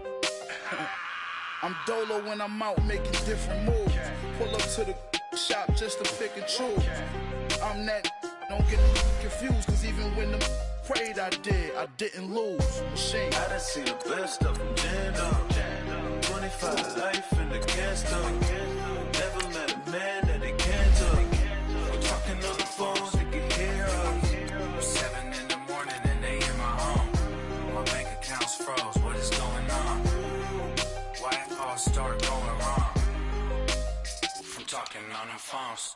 I'm dolo when I'm out making different moves. Pull up to the shop just to pick and choose. I'm that, don't get confused, cause even when the prayed I didn't lose. Machine. I done seen the best of them jammed up. 25 to life and they can't stop. Never met a man that they can't talk. We're talking on the phones, they can hear us. 7 in the morning and they in my home. My bank account's froze, what is going on? Why it all start going wrong? From talking on the phones.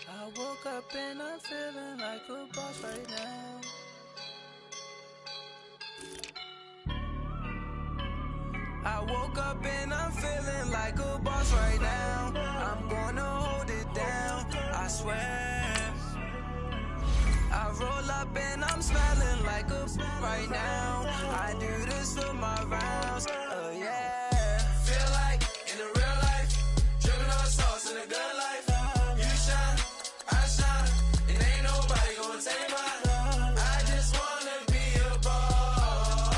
I woke up and I'm feeling like a boss right now. I woke up and I'm feeling like a boss right now. I'm gonna hold it down, I swear. I roll up and I'm smelling like a right now. I do this for my rounds, oh yeah. Feel like in the real life, dripping on sauce in a good life. You shine, I shine, and ain't nobody gonna take mine. I just wanna be a boss.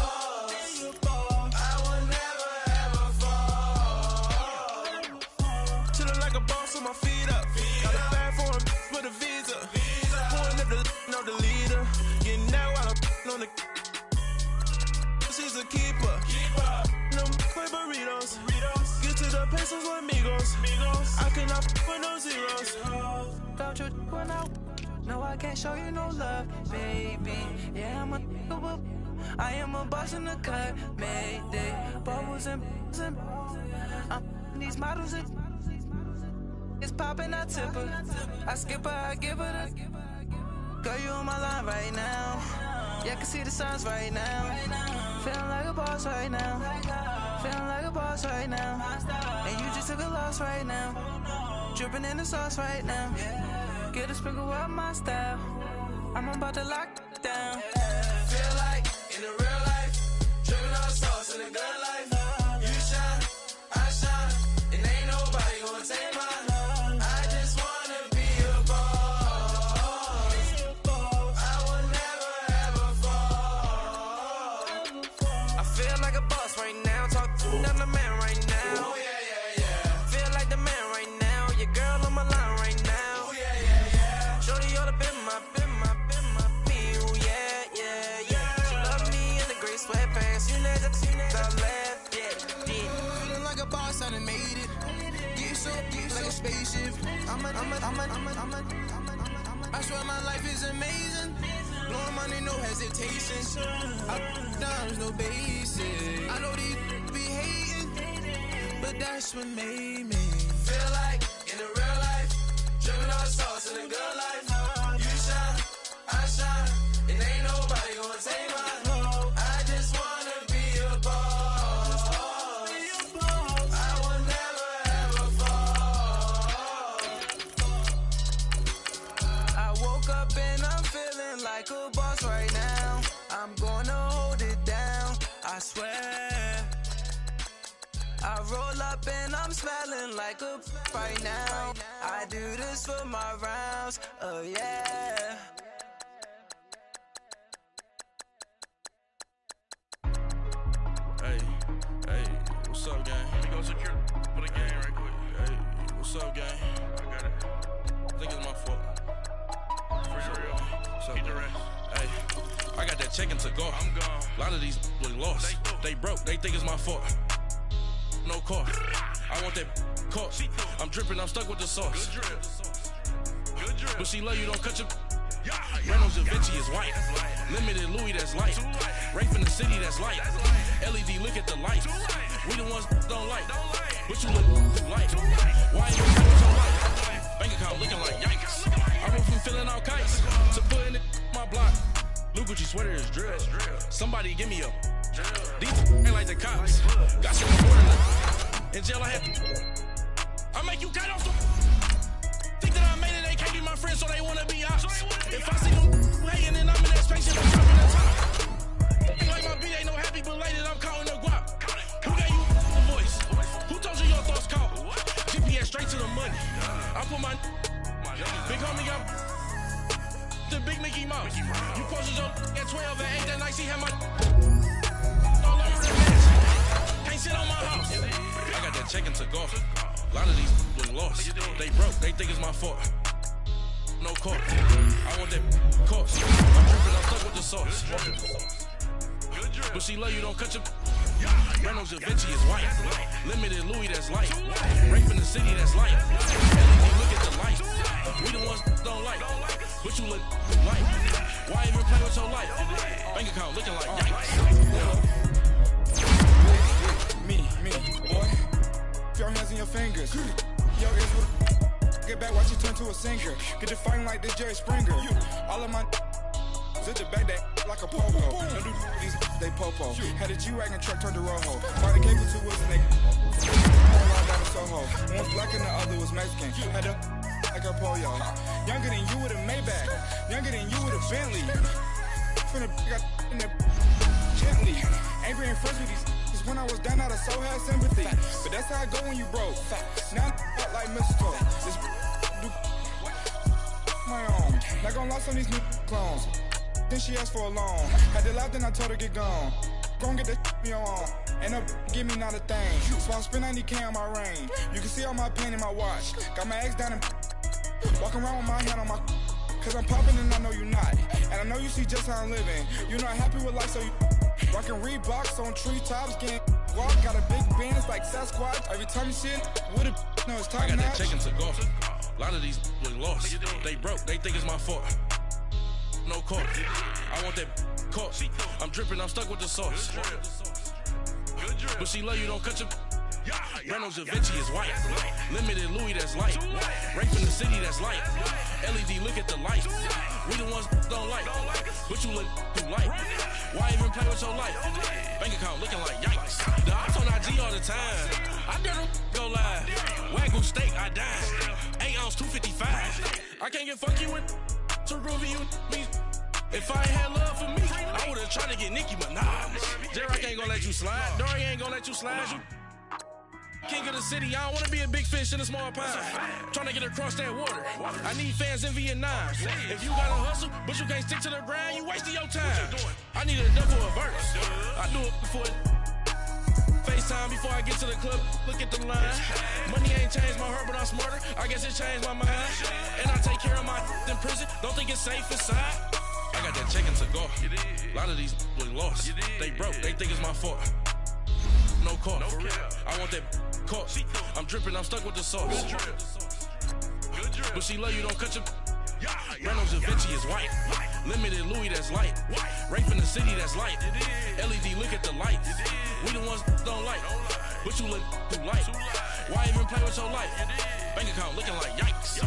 I will never ever fall. Chillin' like a boss with my feet up. Got a bag for him with a visa. Pulling up the know the leader. Getting out while I'm on the. She's a keeper. No quick burritos. Get to the pesos with amigos. I cannot with no zeros. Don't you run out? No, I can't show you no love, baby. Yeah, I am a boss in the cut. Mayday. Bubbles and I'm these models. It's popping, I tip her. I skip her, I give her the. Girl, you on my line right now. Yeah, I can see the signs right now. Feeling like a boss right now. Feeling like a boss right now. And you just took a loss right now. Dripping in the sauce right now. Get a sprinkle up my style. I'm about to lock it down. Feel like in the real life, dripping on sauce in the good life. You shine, I shine, and ain't nobody gonna take mine. I just wanna be a boss. I will never ever fall. I feel like a boss right now. Talk to the man right now. Oh yeah, yeah, yeah. Feel like the man right now. Your girl on my line right now. Oh yeah, yeah, yeah. Shorty ought to be my, me. Oh yeah, yeah, yeah. She love me in the gray sweatpants. You never left, yeah. Feeling like a boss, I done made it. Get so deep like a spaceship. I swear my life is amazing. Blowing money, no hesitation. Up, downs, no basic. I know these be hating, but that's what made me. Feel like in the real life, dripping on sauce in the good life. You shine, I shine, and ain't nobody gonna take mine. I just wanna be a boss. I will never ever fall. I woke up and I'm feeling like a boss right now. I'm gonna hold it down, I swear. I roll up and I'm smelling like a right now. I do this for my rounds, oh yeah. Hey, what's up, gang? What's up, gang? I got it. I think it's my fault. For real. What's up, hey, I got that check-in to go. I'm gone. A lot of these look lost. They broke. They think it's my fault. No car. I want that car. I'm dripping. I'm stuck with the sauce. Good drip. But she love you. Don't cut your... Reynolds Da Vinci is white. Limited Louis, that's light. Rape in the city, that's light. LED, look at the lights. We the ones don't like. But you look light. Why ain't you with your life? Bank account looking like yikes. I went from filling out kites to putting it my block. Blue Gucci sweater is drill. Somebody give me a. These ain't like the cops. Got some more in jail. I had. I make you cut off the. Think that I made it, they can't be my friends, so they wanna be ops. If I see them hating and I'm in that spaceship, I'm dropping the top. Ain't like my beat ain't no happy, but later I'm calling the guap. Who gave you the voice? Who told you your thoughts count? GPS straight to the money. I put my big homie got the big Mickey Mouse. You posted your at 12 and 8 that night, she had my all over the mess. Can't sit on my house. I got that check-in to go. A lot of these look lost. They broke. They think it's my fault. No car. I want that car. I'm dripping. I'm stuck with the sauce. But she love you. Don't cut your... Reynolds Da Vinci is white. Limited Louis, that's light. Rape in the city, that's light. LED, look at the light. We the ones don't like. But you look light. Why even play with your life? Bank account looking like yikes. Me, boy. Your hands in your fingers. Yo, get back, watch you turn to a singer. Get to fighting like this Jerry Springer. All of my zip the back that like a popo. Don't do these, they popo. Had a G-Wagon truck turned to Rojo. Find a cable to wheels and they ride down to Soho. One was black and the other was Mexican. Had a like a pollo. Younger than you with a Maybach. Younger than you with a Bentley. From the got in the gently. Angry and friends with these. When I was down, I so had sympathy. But that's how I go when you broke. Now I'm like mistletoe. This do my own. Not gonna lost on these new clones. Then she asked for a loan. Had to laugh, then I told her get gone. Gon' get that me on. And up, give me not a thing. So I spend 90K on my ring. You can see all my pain in my watch. Got my ex down and walking around with my hand on my. Cause I'm popping and I know you not. And I know you see just how I'm living. You're not happy with life, so you. Rockin' Reeboks on treetops, getting walk. Got a big band, it's like Sasquatch. Every time you see it, with it, no, it's top notch. I got that check-in to go. A lot of these look lost. They broke, they think it's my fault. No car. I want that car. I'm dripping, I'm stuck with the sauce. But she love you, don't cut your... Reynolds Da Vinci is white. Limited Louis, that's light. Rape in the city, that's light. LED, look at the lights. We the ones don't like. But you look light. Why even play with your life? Bank account looking like yikes. The ops on IG all the time. I dare them go live. Wagyu steak, I dine. 8 ounce, 255. I can't get funky with too groovy you me. If I ain't had love for me, I would've tried to get Nicki Minaj. Derek ain't gonna let you slide. Dory ain't gonna let you slide. You king of the city, I don't wanna be a big fish in a small pond. Trying to get across that water. I need fans in Vietnam. If you gotta hustle, but you can't stick to the grind, you wasting your time. I need a double a verse. I do it before FaceTime before I get to the club. Look at the line. Money ain't changed my heart, but I'm smarter. I guess it changed my mind. And I take care of my in prison. Don't think it's safe inside. I got that check-in to go. A lot of these look lost. They broke. They think it's my fault. No car. I want that car. I'm dripping, I'm stuck with the sauce. But she love you, don't cut your... Reynolds Da Vinci is white. Limited Louis, that's light. Rape in the city, that's light. LED, look at the lights. We the ones don't like. But you look light. Why even play with your life? Bank account looking like yikes.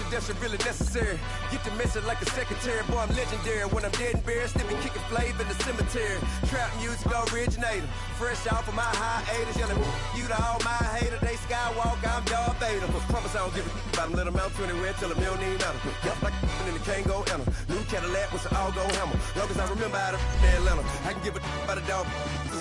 introduction really necessary. Get the message like a secretary. Boy, I'm legendary. When I'm dead and buried, still be kicking flavor in the cemetery. Trap music originator. Fresh off of my hiatus. Yelling you to all my haters. They skywalk, I'm Darth Vader. Promise I don't give a about them. Let them out to anywhere. Tell them you don't need nothing. Yup, like and the can't go enter. New Cadillac with an all-go hammer. Long as I remember how to Atlanta. I can give a about a dog.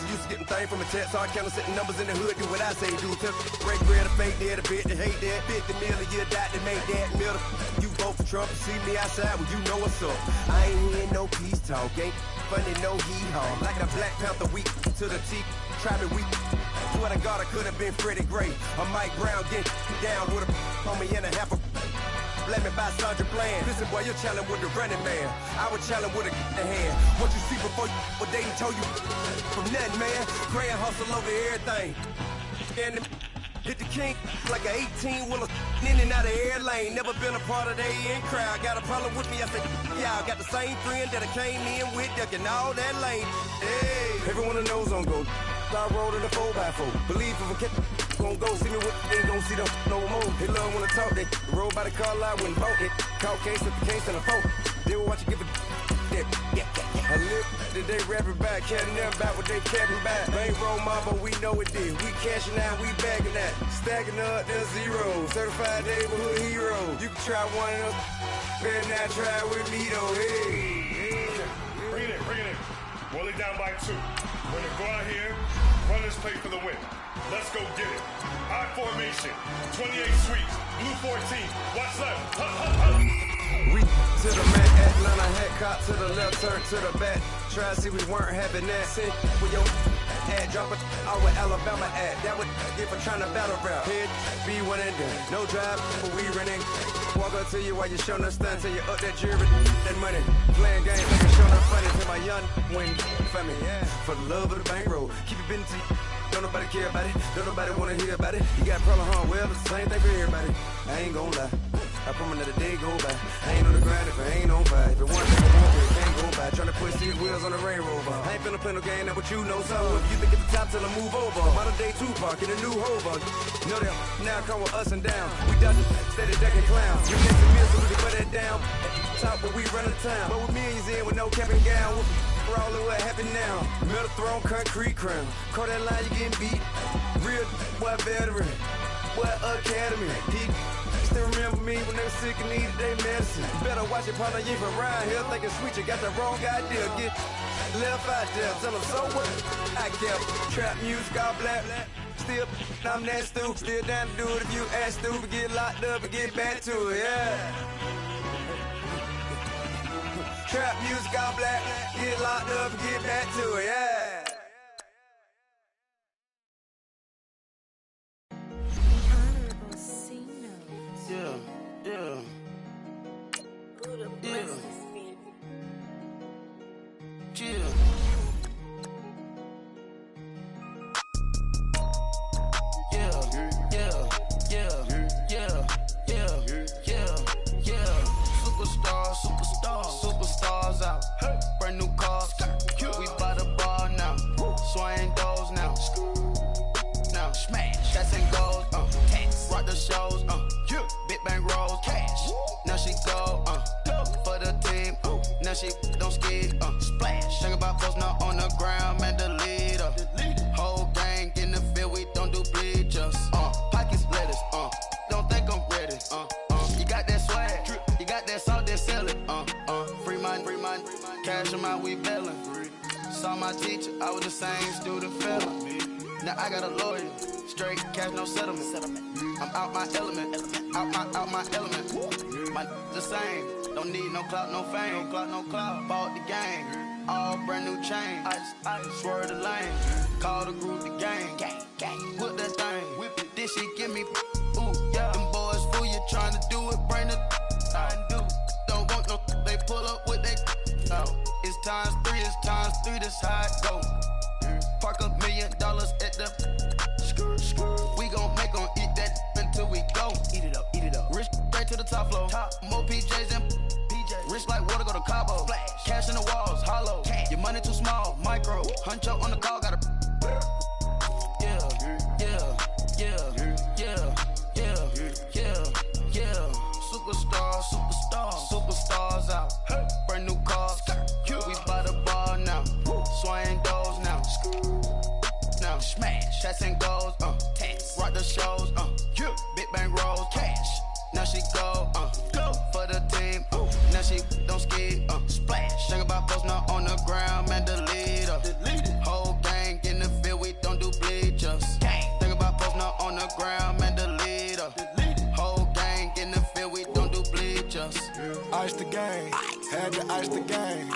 Used to getting things from a text. Hard counter setting numbers in the hood. Do what I say do. Tell break bread, a fake dead, a bit, they hate that. 50 million, you die, they make that middle. You vote for Trump and see me outside, well, you know what's up. I ain't hearing no peace talk. Ain't funny, no hee-haw. Like the Black Panther week to the teeth. Try me weak. Swear to God, I could have been Freddie Gray. Or Mike Brown getting down with a homie and a half a. Let me buy Sandra Bland. Listen, boy, you're challenging with the running man. I was challenging with a hand. What you see before you, what they told you from nothing, man. Grand hustle over everything. And hit the king like an 18-wheeler in and out of air lane. Never been a part of the in crowd. Got a problem with me, I said, y'all got the same friend that I came in with, ducking all that lane. Hey, everyone knows on go. I rolled in the 4x4. Believe if a kid gon' go see me with, ain't gon' see them no more. They love when I talk, they roll by the car lot when vote it. Call case if the case and a phone. They will watch you give a I live today rapping back, can't never back what they capping back. Bankroll mama, we know it did. We cashing out, we bagging that. Stacking up the zero. Certified neighborhood hero. You can try one of them. Better not try with me though. Hey. Bring it in. Roll it down by 2. We're gonna go out here, run this play for the win. Let's go get it. High formation, 28 sweeps, blue 14. Watch left. We to the mat, Atlanta hat cop to the left, turn to the back. Try to see we weren't having that. Send with your ad, drop it out with Alabama at. That would get for trying to battle rap. Head, be one and done. No drive, but we running. Walk up to you while you showing us stunts. Till you up that jury, that money. Playing games, like you showing us funny. Till my young win for me. Yeah. For the love of the bankroll. Keep it busy. Don't nobody care about it. Don't nobody wanna hear about it. You got a problem, huh? Well, it's the same thing for everybody. I ain't gon' lie. I promise that a day go by. I ain't on the grind if I ain't on fire. If it one thing I want, it can't go by. Tryna put 6 wheels on the Range Rover. I ain't finna play no game, that what you know. So if you think at the top till I move over. Modern day Tupac in a new Hova. Know that now come with us and down. We dodge steady ducking clowns. We take some meals so we can put that down. Top but we run the town. But with millions in with no cap and gown. We're all in what happened now. Metal throne, concrete crown. Call that line, you getting beat. Real boy veteran. What academy? He still remember me when they were sick and needed their medicine. Better watch it, partner, you ain't from around here thinking sweet, you got the wrong idea. Get left out there, tell them so what? I kept trap music all black. Still, I'm that stupid. Still down to do it if you ask stupid. Get locked up and get back to it, yeah. Trap music all black. Get locked up and get back to it, yeah. Superstars out. Brand new cars. We by the bar now. Swaying doors now. Now smash. That's and gold. Rock the shows. Big bang rolls. Cash. Now she go. For the team. Now she don't skid. Splash. Think about posting up on the ground, man. The leader. Whole gang in the field. We don't do bleachers. Pockets lettuce. Don't think I'm ready. You got that swag. You got that salt, then sell it. Free mind. Cash them out, we bailing. Saw my teacher, I was the same student failing. Now I got a lawyer, straight cash, no settlement. I'm out my element, out my element. My the same, don't need no clout, no fame. No clout, bought the game, all brand new chain. I swerve the lane, call the group the gang. Whip that thing, whip it, this shit give me. Ooh, yeah. Them boys fool you trying to do it, bring the. I do. Don't want no, they pull up with they. No, it's times 3, this how it go. Park $1 million at the. We gon' make 'em eat that until we go. Eat it up. Rich straight to the top floor. More PJs and PJs. Rich like water, go to Cabo. Flash. Cash in the walls, hollow. Cash. Your money too small, micro. Huncho on the call, gotta. Yeah. Superstar. Shots and goals, tax. Rock the shows, big bang rolls, cash. Now she go for the team, now she don't ski, splash. Think about posting her on the ground, man, delete her. Whole gang in the field, we don't do bleachers. Think about posting her on the ground, man, delete her. Whole gang in the field, we don't do bleachers. Ice the game, had to ice the game.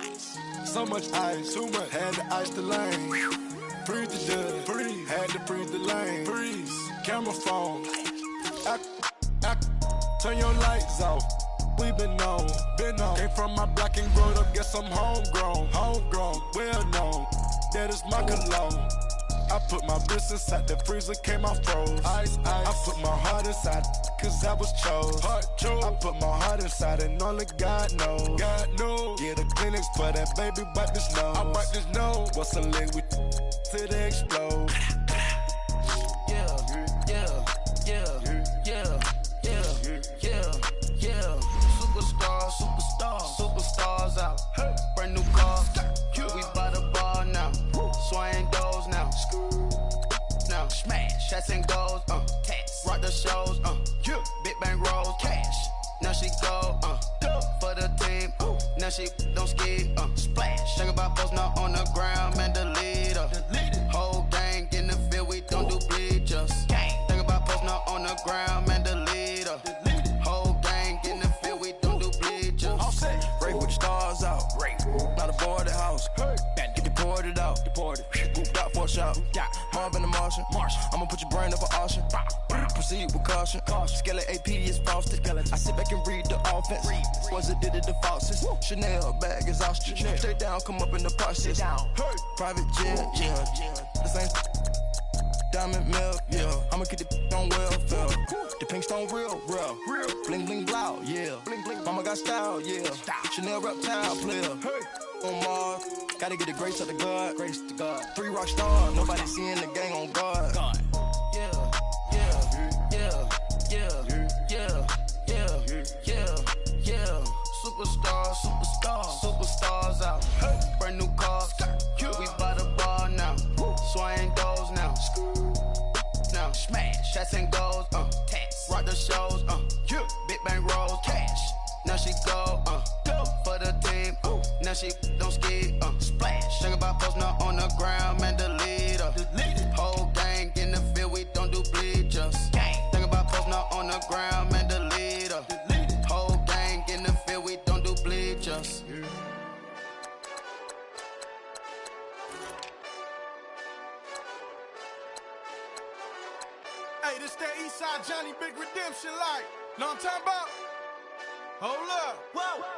So much ice, too much, had to ice the lane. Freeze the judge, freeze, had to freeze the lane. Freeze, camera phone, turn your lights off. We been on. Came from my block and growed up, guess I'm homegrown, well known. That is my cologne. I put my wrist inside the freezer, came out froze. Ice. I put my heart inside, cause I was chose. I put my heart inside and only God knows. Yeah, the clinics for that baby, bite this nose. I bite this nose. What's a leg with till they explode? Superstars out. Brand new car. We by the bar now. Swaying doors now. Now smash. Shots and goals. Tax. Rock the shows. Big bang rolls. Cash. Now she go. For the team. Now she don't ski. Splash. Think about posting her on the ground, man, delete her. Whole gang in the field, we don't do bleachers. Think about posting her on the ground, man, delete her. Whole gang in the field, we don't do bleachers. Break with the stars out. Not a boarded house. Get deported out. Booped out for a shot. Marvin the Martian. I'ma put your brain up for auction. Proceed with caution. Skeleton AP is frosted. I sit back and read the offense. Was it did it the falsest? Chanel bag is ostrich. Stay down, come up in the process. Private jet, yeah. This ain't diamond milk, yeah. I'ma get the on welfare. The pink stone real. Bling bling blow, yeah. Mama got style, yeah. Chanel reptile player. On Mars, gotta get the grace of the God. 3 rock stars, nobody seeing the gang on guard. Superstars out. Brand new car. We by the bar now. Swaying doors now. Now smash. Shots and goals. Tax. Rock the shows. Big bang rolls. Cash. Now she go. For the team. Now she don't ski. Splash. Think about posting her on the ground, man, delete her. Whole gang in the field, we don't do bleachers. Think about posting her on the ground, man, delete her. Whole gang in the field, we don't do bleachers. Hey, this that Eastside Johnny Big Redemption like. Know what I'm talking about? Hold up. Whoa.